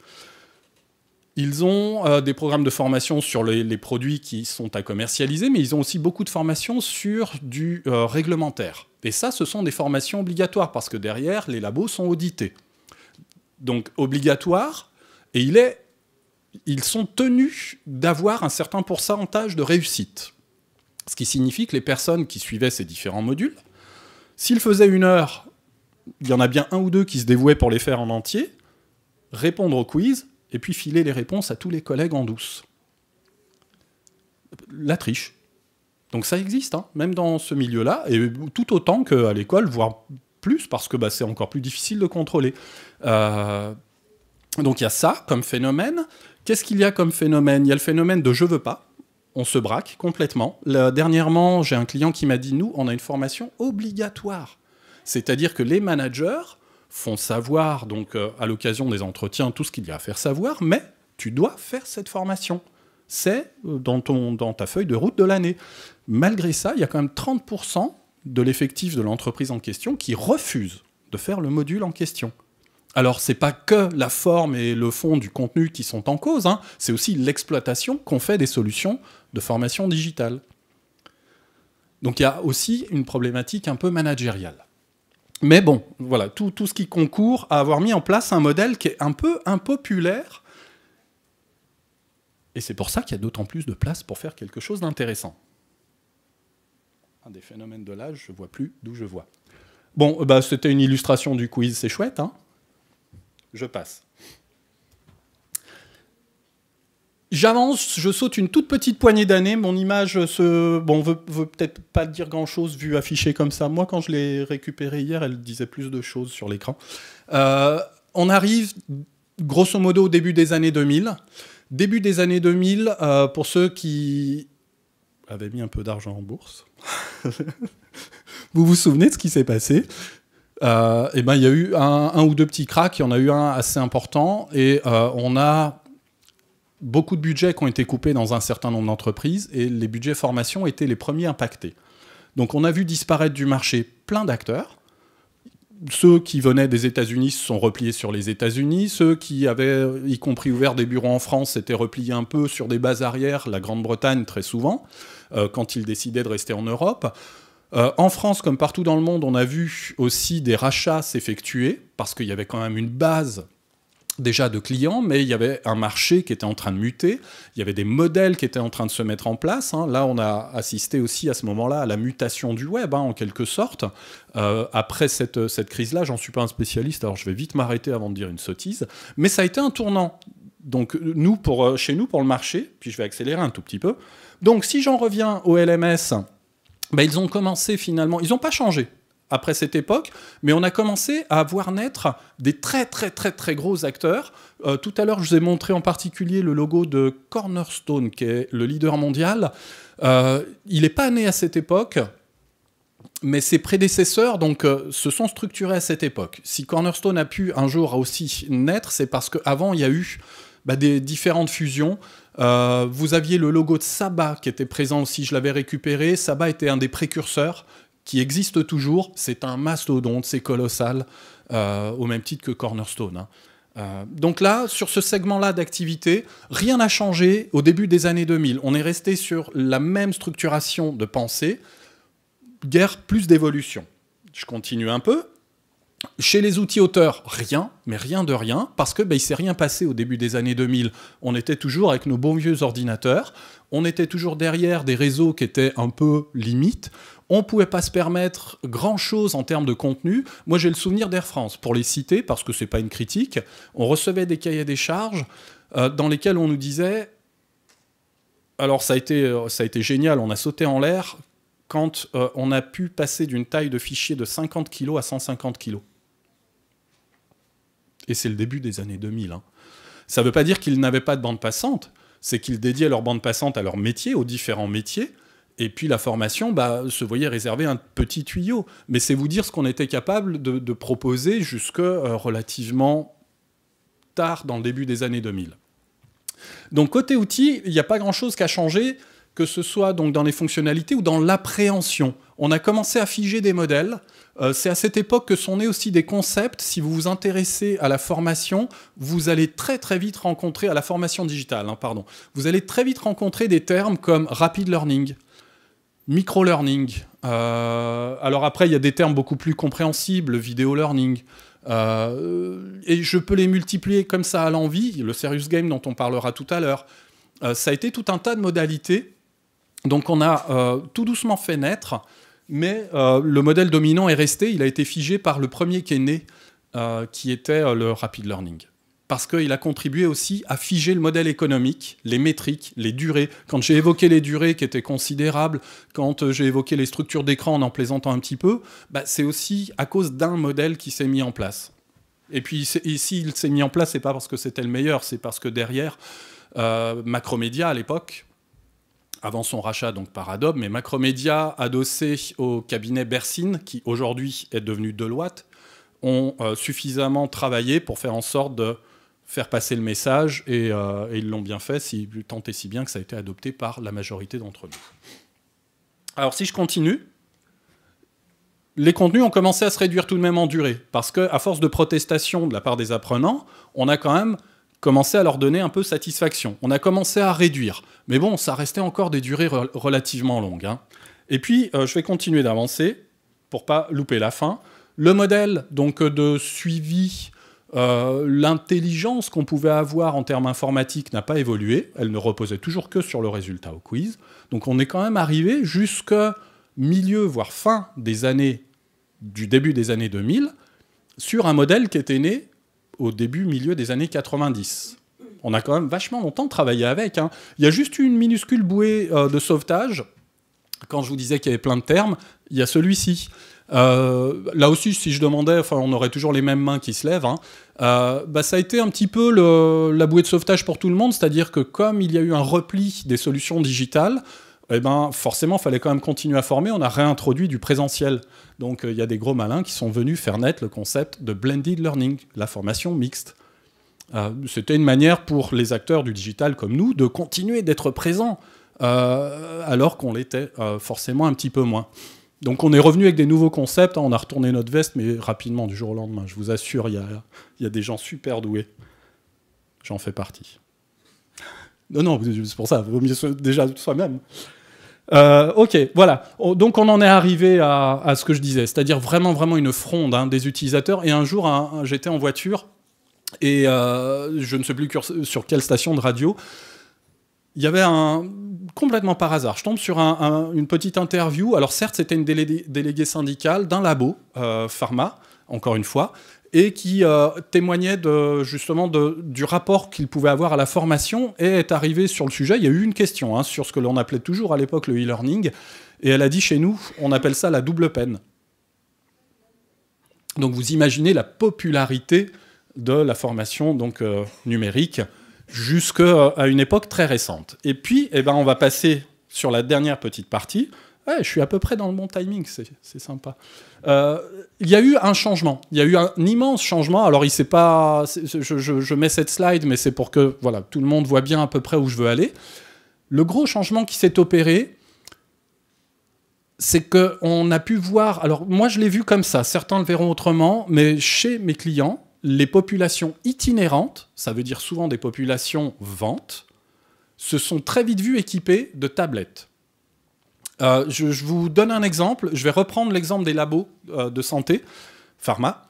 Ils ont des programmes de formation sur les produits qui sont à commercialiser, mais ils ont aussi beaucoup de formations sur du réglementaire. Et ça, ce sont des formations obligatoires, parce que derrière, les labos sont audités. Donc, obligatoire, et ils sont tenus d'avoir un certain pourcentage de réussite. Ce qui signifie que les personnes qui suivaient ces différents modules, s'ils faisaient 1 heure, il y en a bien 1 ou 2 qui se dévouaient pour les faire en entier, répondre au quiz, et puis filer les réponses à tous les collègues en douce. La triche. Donc ça existe, hein, même dans ce milieu-là, et tout autant qu'à l'école, voire plus, parce que c'est encore plus difficile de contrôler. Donc il y a ça comme phénomène. Qu'est-ce qu'il y a comme phénomène ? Il y a le phénomène de « je veux pas ». On se braque complètement. Dernièrement, j'ai un client qui m'a dit « nous, on a une formation obligatoire ». C'est-à-dire que les managers font savoir, donc à l'occasion des entretiens, tout ce qu'il y a à faire savoir, mais tu dois faire cette formation. C'est dans ta feuille de route de l'année. Malgré ça, il y a quand même 30% de l'effectif de l'entreprise en question qui refuse de faire le module en question. Alors, c'est pas que la forme et le fond du contenu qui sont en cause, hein, c'est aussi l'exploitation qu'on fait des solutions de formation digitale. Donc il y a aussi une problématique un peu managériale. Mais bon, voilà, tout ce qui concourt à avoir mis en place un modèle qui est un peu impopulaire. Et c'est pour ça qu'il y a d'autant plus de place pour faire quelque chose d'intéressant. Un des phénomènes de l'âge, je ne vois plus d'où je vois. Bon, c'était une illustration du quiz, c'est chouette, hein ? Je passe. J'avance, je saute une toute petite poignée d'années. Mon image veut peut-être pas dire grand-chose vu affichée comme ça. Moi, quand je l'ai récupérée hier, elle disait plus de choses sur l'écran. On arrive, grosso modo, au début des années 2000. Début des années 2000, pour ceux qui avaient mis un peu d'argent en bourse. Vous vous souvenez de ce qui s'est passé ? Il y a eu un ou 2 petits cracks. Il y en a eu un assez important. Et on a beaucoup de budgets qui ont été coupés dans un certain nombre d'entreprises, et les budgets formation étaient les premiers impactés. Donc on a vu disparaître du marché plein d'acteurs. Ceux qui venaient des États-Unis se sont repliés sur les États-Unis. Ceux qui avaient, y compris ouvert des bureaux en France, s'étaient repliés un peu sur des bases arrières, la Grande-Bretagne très souvent, quand ils décidaient de rester en Europe. En France, comme partout dans le monde, on a vu aussi des rachats s'effectuer, parce qu'il y avait quand même une base déjà de clients, mais il y avait un marché qui était en train de muter, il y avait des modèles qui étaient en train de se mettre en place. Là, on a assisté aussi à ce moment-là à la mutation du web, en quelque sorte. Après cette crise-là, j'en suis pas un spécialiste, alors je vais vite m'arrêter avant de dire une sottise, mais ça a été un tournant. Donc chez nous, pour le marché, puis je vais accélérer un tout petit peu. Donc si j'en reviens au LMS, ils ont commencé finalement, ils n'ont pas changé après cette époque, mais on a commencé à voir naître des très très très très gros acteurs. Tout à l'heure, je vous ai montré en particulier le logo de Cornerstone, qui est le leader mondial. Il n'est pas né à cette époque, mais ses prédécesseurs se sont structurés à cette époque. Si Cornerstone a pu un jour aussi naître, c'est parce qu'avant, il y a eu des différentes fusions. Vous aviez le logo de Saba qui était présent aussi, je l'avais récupéré. Saba était un des précurseurs qui existe toujours. C'est un mastodonte, c'est colossal, au même titre que Cornerstone. Donc là, sur ce segment-là d'activité, rien n'a changé au début des années 2000. On est resté sur la même structuration de pensée, guère plus d'évolution. Je continue un peu. Chez les outils auteurs, rien, mais rien de rien, parce que il s'est rien passé au début des années 2000. On était toujours avec nos bons vieux ordinateurs, on était toujours derrière des réseaux qui étaient un peu limites. On ne pouvait pas se permettre grand-chose en termes de contenu. Moi, j'ai le souvenir d'Air France, pour les citer, parce que ce n'est pas une critique. On recevait des cahiers des charges dans lesquels on nous disait... Alors, ça a été génial, on a sauté en l'air quand on a pu passer d'une taille de fichier de 50 kg à 150 kg. Et c'est le début des années 2000. Hein. Ça ne veut pas dire qu'ils n'avaient pas de bande passante, c'est qu'ils dédiaient leur bande passante à leur métier, aux différents métiers. Et puis la formation se voyait réserver un petit tuyau. Mais c'est vous dire ce qu'on était capable de proposer jusque relativement tard dans le début des années 2000. Donc côté outils, il n'y a pas grand-chose qui a changé, que ce soit donc dans les fonctionnalités ou dans l'appréhension. On a commencé à figer des modèles. C'est à cette époque que sont nés aussi des concepts. Si vous vous intéressez à la formation, vous allez très très vite rencontrer, à la formation digitale, vous allez très vite rencontrer des termes comme rapid learning, micro-learning. Alors après, il y a des termes beaucoup plus compréhensibles, vidéo learning. Et je peux les multiplier comme ça à l'envie. Le serious game dont on parlera tout à l'heure. Ça a été tout un tas de modalités. Donc on a tout doucement fait naître, mais le modèle dominant est resté. Il a été figé par le premier qui est né, qui était le rapid learning. Parce qu'il a contribué aussi à figer le modèle économique, les métriques, les durées. Quand j'ai évoqué les durées qui étaient considérables, quand j'ai évoqué les structures d'écran en plaisantant un petit peu, c'est aussi à cause d'un modèle qui s'est mis en place. Et puis s'il s'est mis en place, c'est pas parce que c'était le meilleur, c'est parce que derrière, Macromedia à l'époque, avant son rachat donc par Adobe, mais Macromedia, adossé au cabinet Bersin, qui aujourd'hui est devenu Deloitte, ont suffisamment travaillé pour faire en sorte de faire passer le message, et ils l'ont bien fait, tant et si bien que ça a été adopté par la majorité d'entre nous. Alors si je continue, les contenus ont commencé à se réduire tout de même en durée, parce qu'à force de protestation de la part des apprenants, on a quand même commencé à leur donner un peu satisfaction. On a commencé à réduire, mais bon, ça restait encore des durées relativement longues. Hein. Et puis, je vais continuer d'avancer, pour pas louper la fin. Le modèle donc, de suivi, l'intelligence qu'on pouvait avoir en termes informatiques n'a pas évolué. Elle ne reposait toujours que sur le résultat au quiz. Donc on est quand même arrivé jusqu'à milieu, voire fin du début des années 2000, sur un modèle qui était né au milieu des années 90. On a quand même vachement longtemps travaillé avec. Hein. Il y a juste eu une minuscule bouée de sauvetage. Quand je vous disais qu'il y avait plein de termes, il y a celui-ci. Là aussi, si je demandais, on aurait toujours les mêmes mains qui se lèvent. Hein. Ça a été un petit peu la bouée de sauvetage pour tout le monde, c'est-à-dire que comme il y a eu un repli des solutions digitales, forcément, il fallait quand même continuer à former. On a réintroduit du présentiel. Donc, il y a des gros malins qui sont venus faire naître le concept de blended learning, la formation mixte. C'était une manière pour les acteurs du digital comme nous de continuer d'être présents, alors qu'on l'était forcément un petit peu moins. Donc on est revenu avec des nouveaux concepts, hein, on a retourné notre veste, mais rapidement, du jour au lendemain. Je vous assure, il y a des gens super doués. J'en fais partie. Non, c'est pour ça, il vaut mieux déjà soi-même. Ok, voilà. Donc on en est arrivé à ce que je disais, c'est-à-dire vraiment une fronde des utilisateurs. Et un jour, j'étais en voiture, et je ne sais plus sur quelle station de radio, il y avait complètement par hasard, je tombe sur une petite interview. Alors certes, c'était une déléguée syndicale d'un labo, pharma, encore une fois, et qui témoignait justement du rapport qu'il pouvait avoir à la formation, et est arrivée sur le sujet. Il y a eu une question sur ce que l'on appelait toujours à l'époque le e-learning, et elle a dit chez nous, on appelle ça la double peine. Donc vous imaginez la popularité de la formation donc, numérique, jusqu'à une époque très récente. Et puis, on va passer sur la dernière petite partie. Ouais, je suis à peu près dans le bon timing, c'est sympa. Il y a eu un changement. Il y a eu un immense changement. Alors, je mets cette slide, mais c'est pour que voilà, tout le monde voit bien à peu près où je veux aller. Le gros changement qui s'est opéré, c'est qu'on a pu voir... Alors, moi, je l'ai vu comme ça. Certains le verront autrement, mais chez mes clients, les populations itinérantes, ça veut dire souvent des populations ventes, se sont très vite vues équipées de tablettes. Je vous donne un exemple. Je vais reprendre l'exemple des labos de santé, pharma.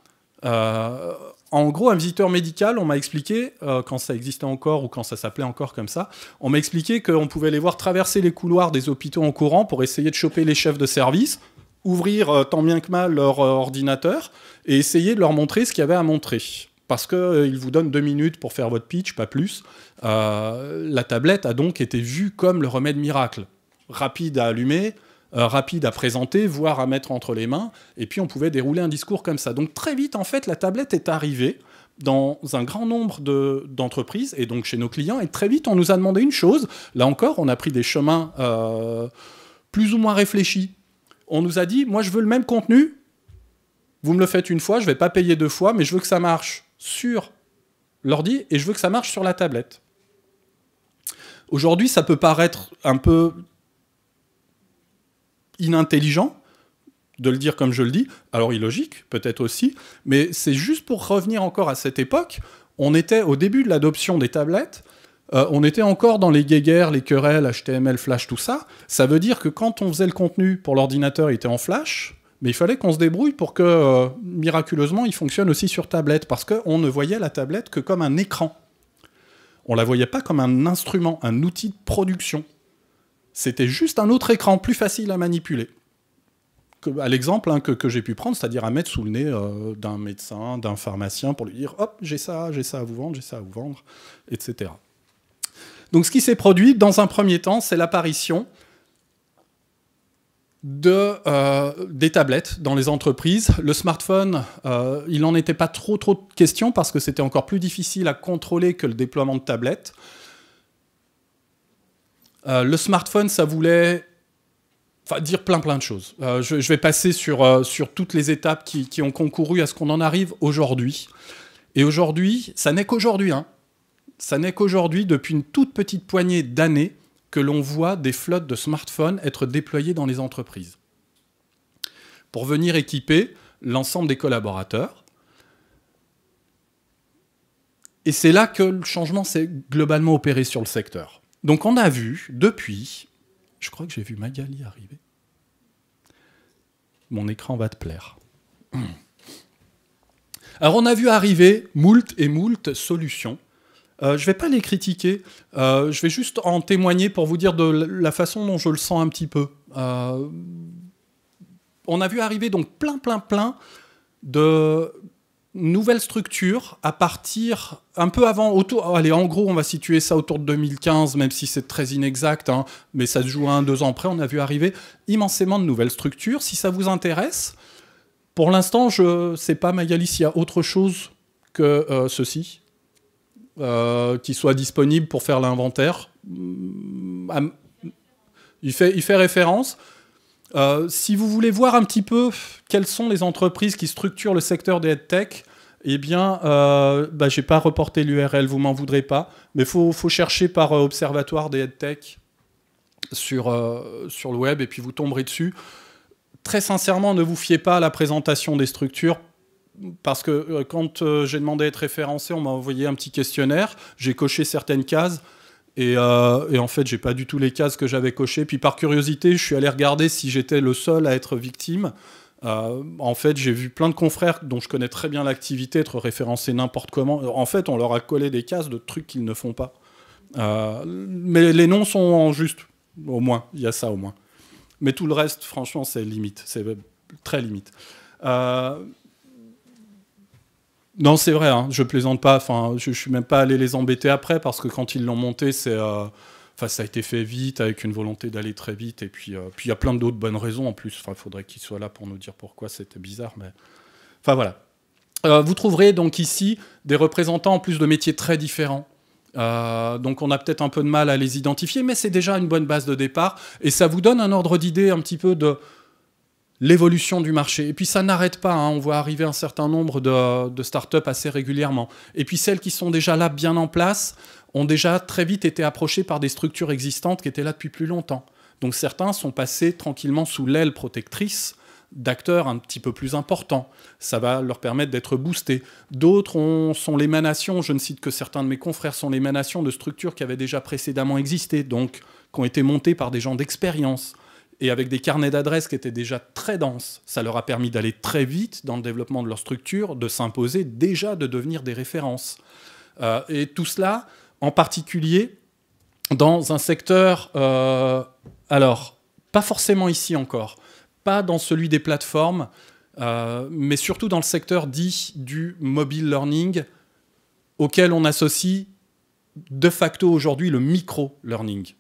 En gros, un visiteur médical, on m'a expliqué, quand ça existait encore ou quand ça s'appelait encore comme ça, on m'a expliqué qu'on pouvait les voir traverser les couloirs des hôpitaux en courant pour essayer de choper les chefs de service, ouvrir tant bien que mal leur ordinateur et essayer de leur montrer ce qu'il y avait à montrer. Parce qu'ils vous donnent 2 minutes pour faire votre pitch, pas plus. La tablette a donc été vue comme le remède miracle. Rapide à allumer, rapide à présenter, voire à mettre entre les mains, et puis on pouvait dérouler un discours comme ça. Donc très vite, en fait, la tablette est arrivée dans un grand nombre d'entreprises, et donc chez nos clients, et très vite, on nous a demandé une chose. Là encore, on a pris des chemins plus ou moins réfléchis. On nous a dit, moi je veux le même contenu, vous me le faites une fois, je ne vais pas payer 2 fois, mais je veux que ça marche sur l'ordi, et je veux que ça marche sur la tablette. Aujourd'hui, ça peut paraître un peu inintelligent de le dire comme je le dis, alors illogique peut-être aussi, mais c'est juste pour revenir encore à cette époque. On était au début de l'adoption des tablettes, on était encore dans les guéguerres, les querelles, HTML, Flash, tout ça. Ça veut dire que quand on faisait le contenu pour l'ordinateur, il était en Flash, mais il fallait qu'on se débrouille pour que, miraculeusement, il fonctionne aussi sur tablette, parce qu'on ne voyait la tablette que comme un écran. On ne la voyait pas comme un instrument, un outil de production. C'était juste un autre écran, plus facile à manipuler. À l'exemple que j'ai pu prendre, c'est-à-dire à mettre sous le nez d'un médecin, d'un pharmacien, pour lui dire « Hop, j'ai ça à vous vendre, j'ai ça à vous vendre », etc. Donc ce qui s'est produit, dans un premier temps, c'est l'apparition des tablettes dans les entreprises. Le smartphone, il n'en était pas trop de question, parce que c'était encore plus difficile à contrôler que le déploiement de tablettes. Le smartphone, ça voulait dire plein de choses. Je vais passer sur toutes les étapes qui ont concouru à ce qu'on en arrive aujourd'hui. Et aujourd'hui, ça n'est qu'aujourd'hui, ça n'est qu'aujourd'hui, depuis une toute petite poignée d'années, que l'on voit des flottes de smartphones être déployées dans les entreprises pour venir équiper l'ensemble des collaborateurs. Et c'est là que le changement s'est globalement opéré sur le secteur. Donc on a vu, depuis, je crois que j'ai vu Magali arriver. Mon écran va te plaire. Alors on a vu arriver moult et moult solutions. Je ne vais pas les critiquer, je vais juste en témoigner pour vous dire de la façon dont je le sens un petit peu. On a vu arriver donc plein de nouvelle structure à partir un peu avant, allez, en gros on va situer ça autour de 2015, même si c'est très inexact, mais ça se joue à 1-2 ans près. On a vu arriver immensément de nouvelles structures. Si ça vous intéresse, pour l'instant je ne sais pas, Magali, s'il y a autre chose que ceci qui soit disponible pour faire l'inventaire. Il fait référence. Si vous voulez voir un petit peu quelles sont les entreprises qui structurent le secteur des EdTech, eh bien, j'ai pas reporté l'URL, vous m'en voudrez pas, mais faut chercher par Observatoire des EdTech sur le web, et puis vous tomberez dessus. Très sincèrement, ne vous fiez pas à la présentation des structures, parce que quand j'ai demandé à être référencé, on m'a envoyé un petit questionnaire, j'ai coché certaines cases, et en fait, j'ai pas du tout les cases que j'avais cochées. Puis par curiosité, je suis allé regarder si j'étais le seul à être victime. En fait, j'ai vu plein de confrères dont je connais très bien l'activité être référencés n'importe comment. En fait, on leur a collé des cases de trucs qu'ils ne font pas. Mais les noms sont justes, au moins. Il y a ça, au moins. Mais tout le reste, franchement, c'est limite. C'est très limite. Non, c'est vrai, je plaisante pas. Enfin, je suis même pas allé les embêter après, parce que quand ils l'ont monté, ça a été fait vite, avec une volonté d'aller très vite. Et puis il y a plein d'autres bonnes raisons en plus. Enfin, il faudrait qu'ils soient là pour nous dire pourquoi c'était bizarre. Mais enfin voilà. Vous trouverez donc ici des représentants en plus de métiers très différents. Donc on a peut-être un peu de mal à les identifier, mais c'est déjà une bonne base de départ. Et ça vous donne un ordre d'idée un petit peu de l'évolution du marché. Et puis ça n'arrête pas, on voit arriver un certain nombre de startups assez régulièrement. Et puis celles qui sont déjà là, bien en place, ont déjà très vite été approchées par des structures existantes qui étaient là depuis plus longtemps. Donc certains sont passés tranquillement sous l'aile protectrice d'acteurs un petit peu plus importants. Ça va leur permettre d'être boostés. D'autres sont l'émanation, je ne cite que certains de mes confrères, sont l'émanation de structures qui avaient déjà précédemment existé, donc qui ont été montées par des gens d'expérience, et avec des carnets d'adresses qui étaient déjà très denses. Ça leur a permis d'aller très vite dans le développement de leur structure, de s'imposer, déjà de devenir des références. Et tout cela, en particulier, dans un secteur... alors, pas forcément ici encore, pas dans celui des plateformes, mais surtout dans le secteur dit du mobile learning, auquel on associe de facto aujourd'hui le micro-learning.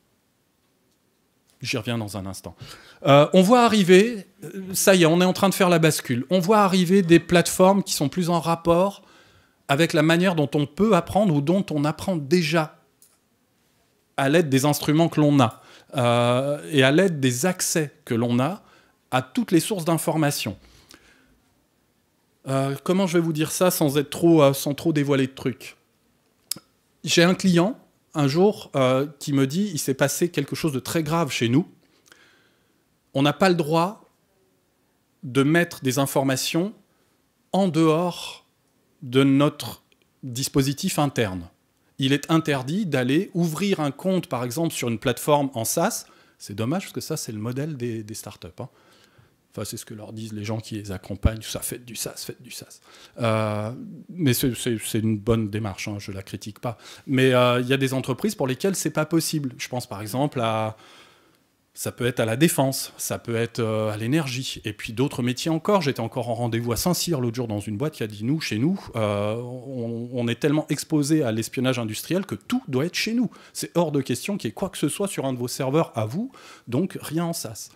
J'y reviens dans un instant. On voit arriver, ça y est, on est en train de faire la bascule, on voit arriver des plateformes qui sont plus en rapport avec la manière dont on peut apprendre ou dont on apprend déjà à l'aide des instruments que l'on a et à l'aide des accès que l'on a à toutes les sources d'informations. Comment je vais vous dire ça sans trop dévoiler de trucs? J'ai un client, un jour, qui me dit « il s'est passé quelque chose de très grave chez nous. On n'a pas le droit de mettre des informations en dehors de notre dispositif interne. Il est interdit d'aller ouvrir un compte, par exemple, sur une plateforme en SaaS. » C'est dommage, parce que ça, c'est le modèle des startups. Hein. Enfin, c'est ce que leur disent les gens qui les accompagnent. Ça, faites du SaaS, faites du SaaS. Mais c'est une bonne démarche, hein, je ne la critique pas. Mais il y a des entreprises pour lesquelles ce n'est pas possible. Je pense, par exemple, ça peut être à la défense, ça peut être à l'énergie, et puis d'autres métiers encore. J'étais encore en rendez-vous à Saint-Cyr l'autre jour dans une boîte qui a dit, chez nous, on est tellement exposé à l'espionnage industriel que tout doit être chez nous. C'est hors de question qu'il y ait quoi que ce soit sur un de vos serveurs à vous, donc rien en SaaS.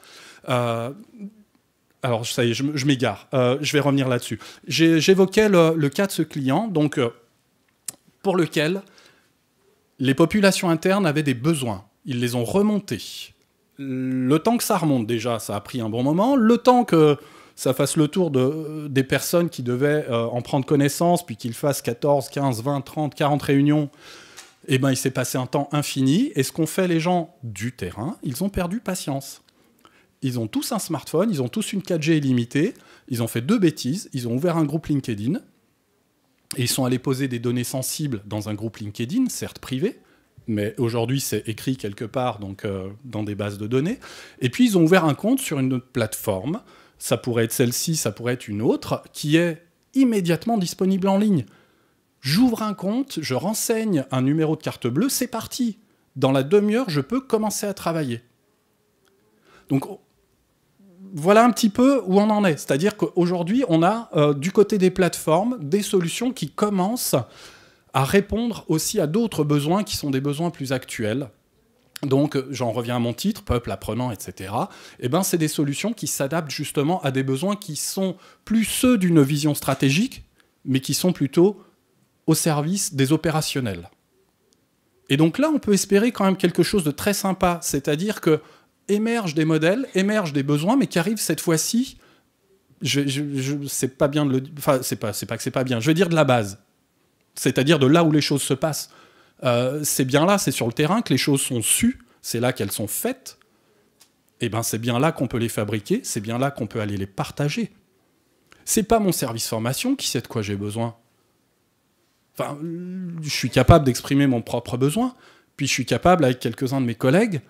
Alors, ça y est, je m'égare. Je vais revenir là-dessus. J'évoquais le cas de ce client, donc, pour lequel les populations internes avaient des besoins. Ils les ont remontés. Le temps que ça remonte, déjà, ça a pris un bon moment. Le temps que ça fasse le tour des personnes qui devaient en prendre connaissance, puis qu'ils fassent 14, 15, 20, 30, 40 réunions, eh ben, il s'est passé un temps infini. Et ce qu'ont fait les gens du terrain, ils ont perdu patience. Ils ont tous un smartphone, ils ont tous une 4G illimitée, ils ont fait 2 bêtises, ils ont ouvert un groupe LinkedIn, et ils sont allés poser des données sensibles dans un groupe LinkedIn, certes privé, mais aujourd'hui c'est écrit quelque part donc, dans des bases de données, et puis ils ont ouvert un compte sur une autre plateforme, ça pourrait être celle-ci, ça pourrait être une autre, qui est immédiatement disponible en ligne. J'ouvre un compte, je renseigne un numéro de carte bleue, c'est parti. Dans la demi-heure, je peux commencer à travailler. Donc, voilà un petit peu où on en est. C'est-à-dire qu'aujourd'hui, on a, du côté des plateformes, des solutions qui commencent à répondre aussi à d'autres besoins qui sont des besoins plus actuels. Donc, j'en reviens à mon titre, peuple apprenant, etc. Eh ben, c'est des solutions qui s'adaptent justement à des besoins qui sont plus ceux d'une vision stratégique, mais qui sont plutôt au service des opérationnels. Et donc là, on peut espérer quand même quelque chose de très sympa, c'est-à-dire que émergent des modèles, émergent des besoins, mais qui arrivent cette fois-ci, c'est pas bien de le dire, enfin, c'est pas que c'est pas bien, je vais dire de la base, c'est-à-dire de là où les choses se passent. C'est bien là, c'est sur le terrain que les choses sont sues, c'est là qu'elles sont faites, et ben c'est bien là qu'on peut les fabriquer, c'est bien là qu'on peut aller les partager. C'est pas mon service formation qui sait de quoi j'ai besoin. Enfin, je suis capable d'exprimer mon propre besoin, puis je suis capable, avec quelques-uns de mes collègues,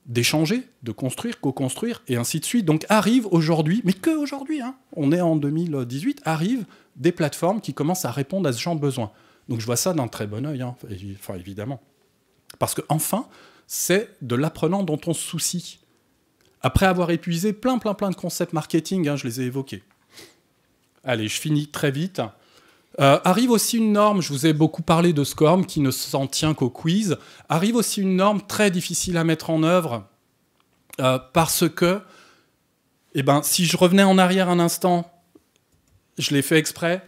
d'échanger, de construire, co-construire, et ainsi de suite. Donc arrivent aujourd'hui, mais que aujourd'hui, hein, on est en 2018, arrivent des plateformes qui commencent à répondre à ce genre de besoin. Donc je vois ça d'un très bon œil, hein, enfin, évidemment. Parce que enfin, c'est de l'apprenant dont on se soucie. Après avoir épuisé plein de concepts marketing, hein, je les ai évoqués. Allez, je finis très vite. Arrive aussi une norme, je vous ai beaucoup parlé de SCORM qui ne s'en tient qu'au quiz, arrive aussi une norme très difficile à mettre en œuvre parce que, eh ben, si je revenais en arrière un instant, je l'ai fait exprès,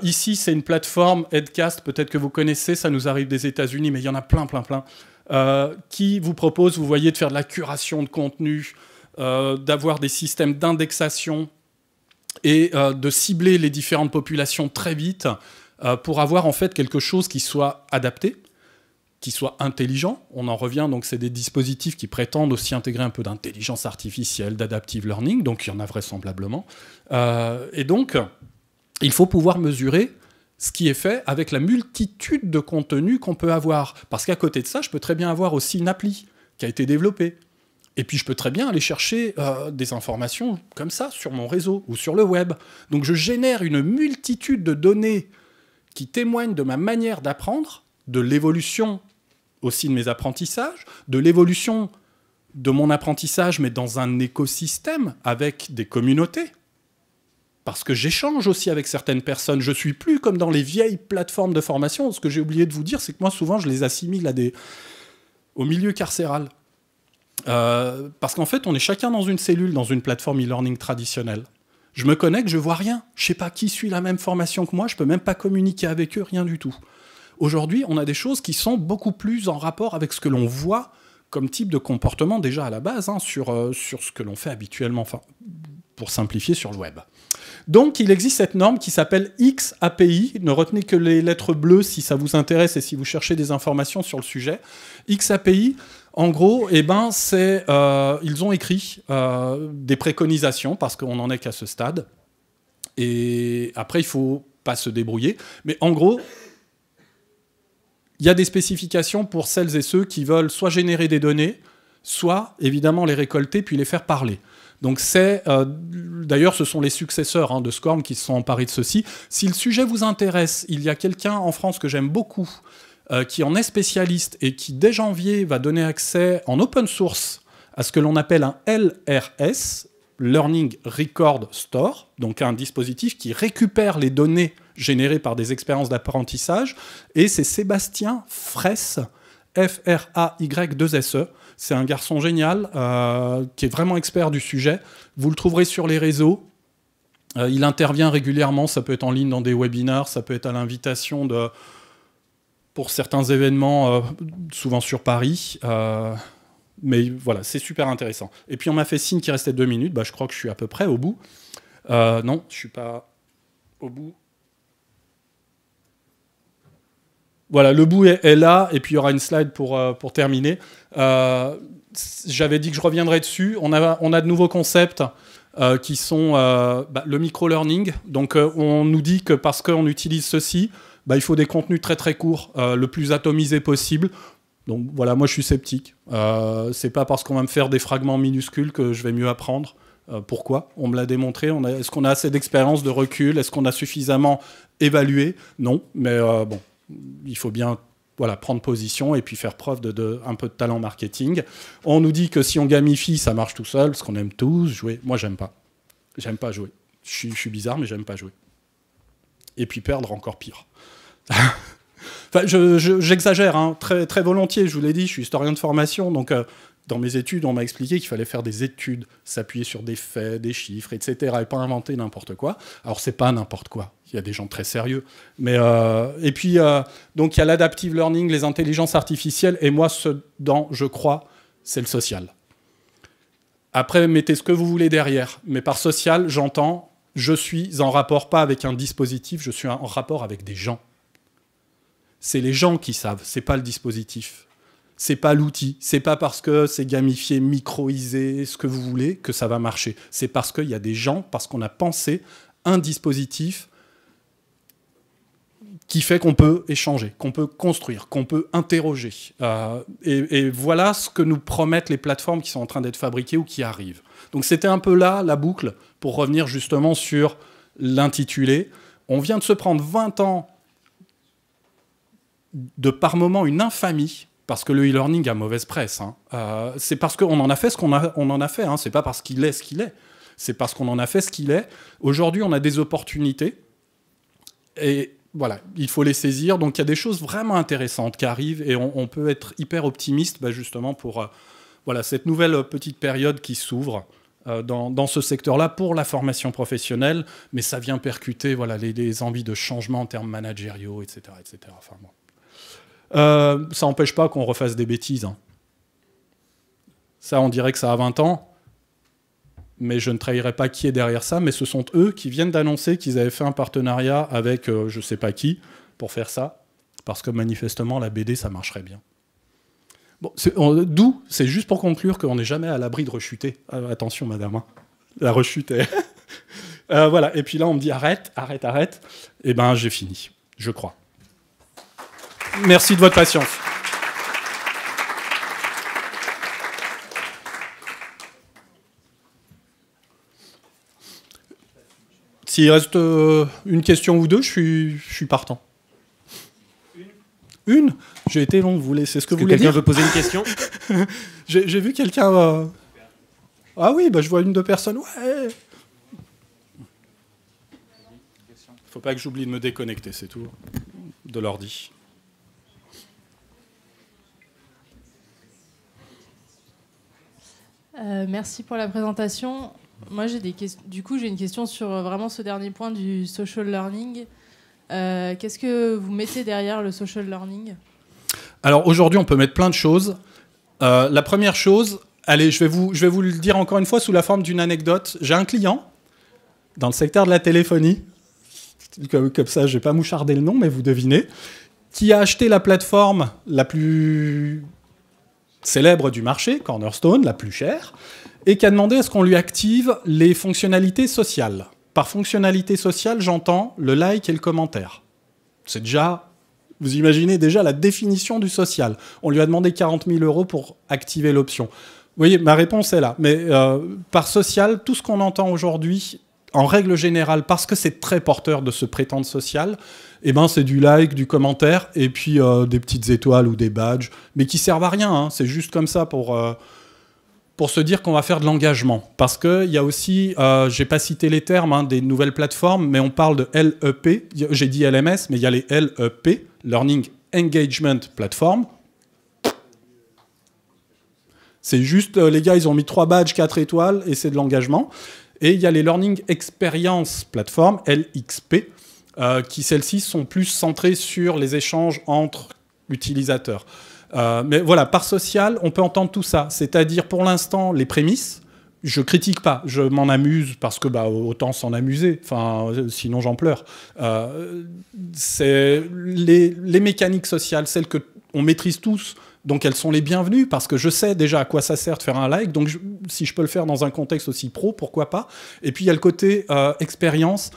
ici c'est une plateforme, Edcast, peut-être que vous connaissez, ça nous arrive des États-Unis, mais il y en a plein, qui vous propose, vous voyez, de faire de la curation de contenu, d'avoir des systèmes d'indexation, et de cibler les différentes populations très vite pour avoir en fait quelque chose qui soit adapté, qui soient intelligents. On en revient, donc c'est des dispositifs qui prétendent aussi intégrer un peu d'intelligence artificielle, d'adaptive learning, donc il y en a vraisemblablement. Et donc, il faut pouvoir mesurer ce qui est fait avec la multitude de contenus qu'on peut avoir. Parce qu'à côté de ça, je peux très bien avoir aussi une appli qui a été développée. Et puis je peux très bien aller chercher des informations comme ça sur mon réseau ou sur le web. Donc je génère une multitude de données qui témoignent de ma manière d'apprendre, de l'évolution aussi de mes apprentissages, de l'évolution de mon apprentissage, mais dans un écosystème avec des communautés. Parce que j'échange aussi avec certaines personnes. Je ne suis plus comme dans les vieilles plateformes de formation. Ce que j'ai oublié de vous dire, c'est que moi, souvent, je les assimile au milieu carcéral. Parce qu'en fait, on est chacun dans une cellule, dans une plateforme e-learning traditionnelle. Je me connecte, je vois rien. Je ne sais pas qui suit la même formation que moi, je ne peux même pas communiquer avec eux, rien du tout. Aujourd'hui, on a des choses qui sont beaucoup plus en rapport avec ce que l'on voit comme type de comportement déjà à la base, sur ce que l'on fait habituellement, enfin, pour simplifier, sur le web. Donc, il existe cette norme qui s'appelle XAPI. Ne retenez que les lettres bleues si ça vous intéresse et si vous cherchez des informations sur le sujet. XAPI, en gros, ils ont écrit des préconisations, parce qu'on n'en est qu'à ce stade. Et après, il ne faut pas se débrouiller. Mais en gros, il y a des spécifications pour celles et ceux qui veulent soit générer des données, soit, évidemment, les récolter puis les faire parler. Donc d'ailleurs, ce sont les successeurs de SCORM qui se sont emparés de ceci. Si le sujet vous intéresse, il y a quelqu'un en France que j'aime beaucoup, qui en est spécialiste et qui, dès janvier, va donner accès en open source à ce que l'on appelle un LRS, Learning Record Store, donc un dispositif qui récupère les données générées par des expériences d'apprentissage. Et c'est Sébastien Fraisse, F-R-A-Y-2-S-E. C'est un garçon génial qui est vraiment expert du sujet. Vous le trouverez sur les réseaux. Il intervient régulièrement. Ça peut être en ligne dans des webinars, ça peut être à l'invitation pour certains événements, souvent sur Paris. Mais voilà, c'est super intéressant. Et puis on m'a fait signe qu'il restait 2 minutes. Je crois que je suis à peu près au bout. Non, je ne suis pas au bout. Voilà, le bout est là, et puis il y aura une slide pour terminer. J'avais dit que je reviendrais dessus. On a de nouveaux concepts qui sont le micro-learning. Donc on nous dit que parce qu'on utilise ceci, il faut des contenus très très courts, le plus atomisé possible. Donc voilà, moi je suis sceptique. C'est pas parce qu'on va me faire des fragments minuscules que je vais mieux apprendre. Pourquoi ? On me l'a démontré. Est-ce qu'on a assez d'expérience, de recul ? Est-ce qu'on a suffisamment évalué ? Non, mais bon. Il faut bien prendre position et puis faire preuve un peu de talent marketing. On nous dit que si on gamifie, ça marche tout seul, parce qu'on aime tous jouer. Moi, j'aime pas. J'aime pas jouer. Je suis bizarre, mais j'aime pas jouer. Et puis perdre, encore pire. Enfin, j'exagère, très, très volontiers, je vous l'ai dit, je suis historien de formation, donc dans mes études, on m'a expliqué qu'il fallait faire des études, s'appuyer sur des faits, des chiffres, etc., et pas inventer n'importe quoi. Alors, c'est pas n'importe quoi. Il y a des gens très sérieux. Mais, et puis, donc, il y a l'adaptive learning, les intelligences artificielles, et moi, ce dont je crois, c'est le social. Après, mettez ce que vous voulez derrière. Mais par social, j'entends, je suis en rapport pas avec un dispositif, je suis en rapport avec des gens. C'est les gens qui savent, c'est pas le dispositif. C'est pas l'outil, c'est pas parce que c'est gamifié, microisé, ce que vous voulez, que ça va marcher. C'est parce qu'il y a des gens, parce qu'on a pensé un dispositif qui fait qu'on peut échanger, qu'on peut construire, qu'on peut interroger. Et voilà ce que nous promettent les plateformes qui sont en train d'être fabriquées ou qui arrivent. Donc c'était un peu là, la boucle, pour revenir justement sur l'intitulé. On vient de se prendre 20 ans de par moment une infamie, parce que le e-learning a mauvaise presse. C'est parce qu'on en a fait ce qu'on en a fait. C'est pas parce qu'il est ce qu'il est. C'est parce qu'on en a fait ce qu'il est. Aujourd'hui, on a des opportunités. Et voilà, il faut les saisir. Donc, il y a des choses vraiment intéressantes qui arrivent. Et on peut être hyper optimiste, justement, pour cette nouvelle petite période qui s'ouvre dans ce secteur-là pour la formation professionnelle. Mais ça vient percuter les envies de changement en termes managériaux, etc. etc. Enfin, bon. Ça n'empêche pas qu'on refasse des bêtises. Ça, on dirait que ça a 20 ans, mais je ne trahirai pas qui est derrière ça, mais ce sont eux qui viennent d'annoncer qu'ils avaient fait un partenariat avec je ne sais pas qui pour faire ça, parce que manifestement, la BD, ça marcherait bien. Bon, d'où, c'est juste pour conclure qu'on n'est jamais à l'abri de rechuter. Attention, madame, hein. La rechute est... voilà, et puis là, on me dit arrête. Eh ben, j'ai fini, je crois. Merci de votre patience. S'il reste une question ou deux, je suis partant. Une? J'ai été long, vous voulez, c'est ce que vous voulez dire? Quelqu'un veut poser une question? J'ai vu quelqu'un... Ah oui, bah, je vois une, deux personnes. Ouais. Faut pas que j'oublie de me déconnecter, c'est tout, de l'ordi. Merci pour la présentation. Moi, j'ai une question sur vraiment ce dernier point du social learning. Qu'est-ce que vous mettez derrière le social learning? Alors aujourd'hui, on peut mettre plein de choses. La première chose, allez, je vais vous le dire encore une fois sous la forme d'une anecdote. J'ai un client dans le secteur de la téléphonie, comme ça, je vais pas moucharder le nom, mais vous devinez, qui a acheté la plateforme la plus célèbre du marché, Cornerstone, la plus chère, et qui a demandé à ce qu'on lui active les fonctionnalités sociales. Par fonctionnalité sociale, j'entends le like et le commentaire. C'est déjà... Vous imaginez déjà la définition du social. On lui a demandé 40 000 € pour activer l'option. Vous voyez, ma réponse est là. Mais par social, tout ce qu'on entend aujourd'hui, en règle générale, parce que c'est très porteur de se prétendre social, eh ben, c'est du like, du commentaire, et puis des petites étoiles ou des badges, mais qui servent à rien. Hein. C'est juste comme ça pour se dire qu'on va faire de l'engagement. Parce qu'il y a aussi, je n'ai pas cité les termes, hein, des nouvelles plateformes, mais on parle de LEP. J'ai dit LMS, mais il y a les LEP, Learning Engagement Platform. C'est juste, les gars, ils ont mis 3 badges, 4 étoiles, et c'est de l'engagement. Et il y a les Learning Experience Platform, LXP, qui, celles-ci, sont plus centrées sur les échanges entre utilisateurs. Mais voilà, par social, on peut entendre tout ça. C'est-à-dire, pour l'instant, les prémices, je critique pas, je m'en amuse, parce que bah, autant s'en amuser, enfin, sinon j'en pleure. C'est les mécaniques sociales, celles qu'on maîtrise tous, donc elles sont les bienvenues, parce que je sais déjà à quoi ça sert de faire un like, donc si je peux le faire dans un contexte aussi pro, pourquoi pas. Et puis il y a le côté expérience,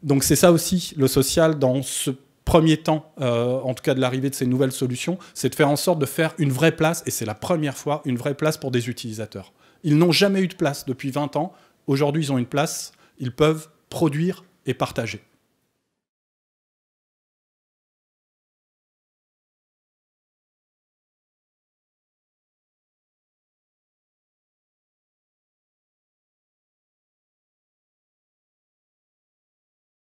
donc c'est ça aussi, le social, dans ce premier temps, en tout cas de l'arrivée de ces nouvelles solutions, c'est de faire en sorte de faire une vraie place, et c'est la première fois, une vraie place pour des utilisateurs. Ils n'ont jamais eu de place depuis 20 ans. Aujourd'hui, ils ont une place. Ils peuvent produire et partager.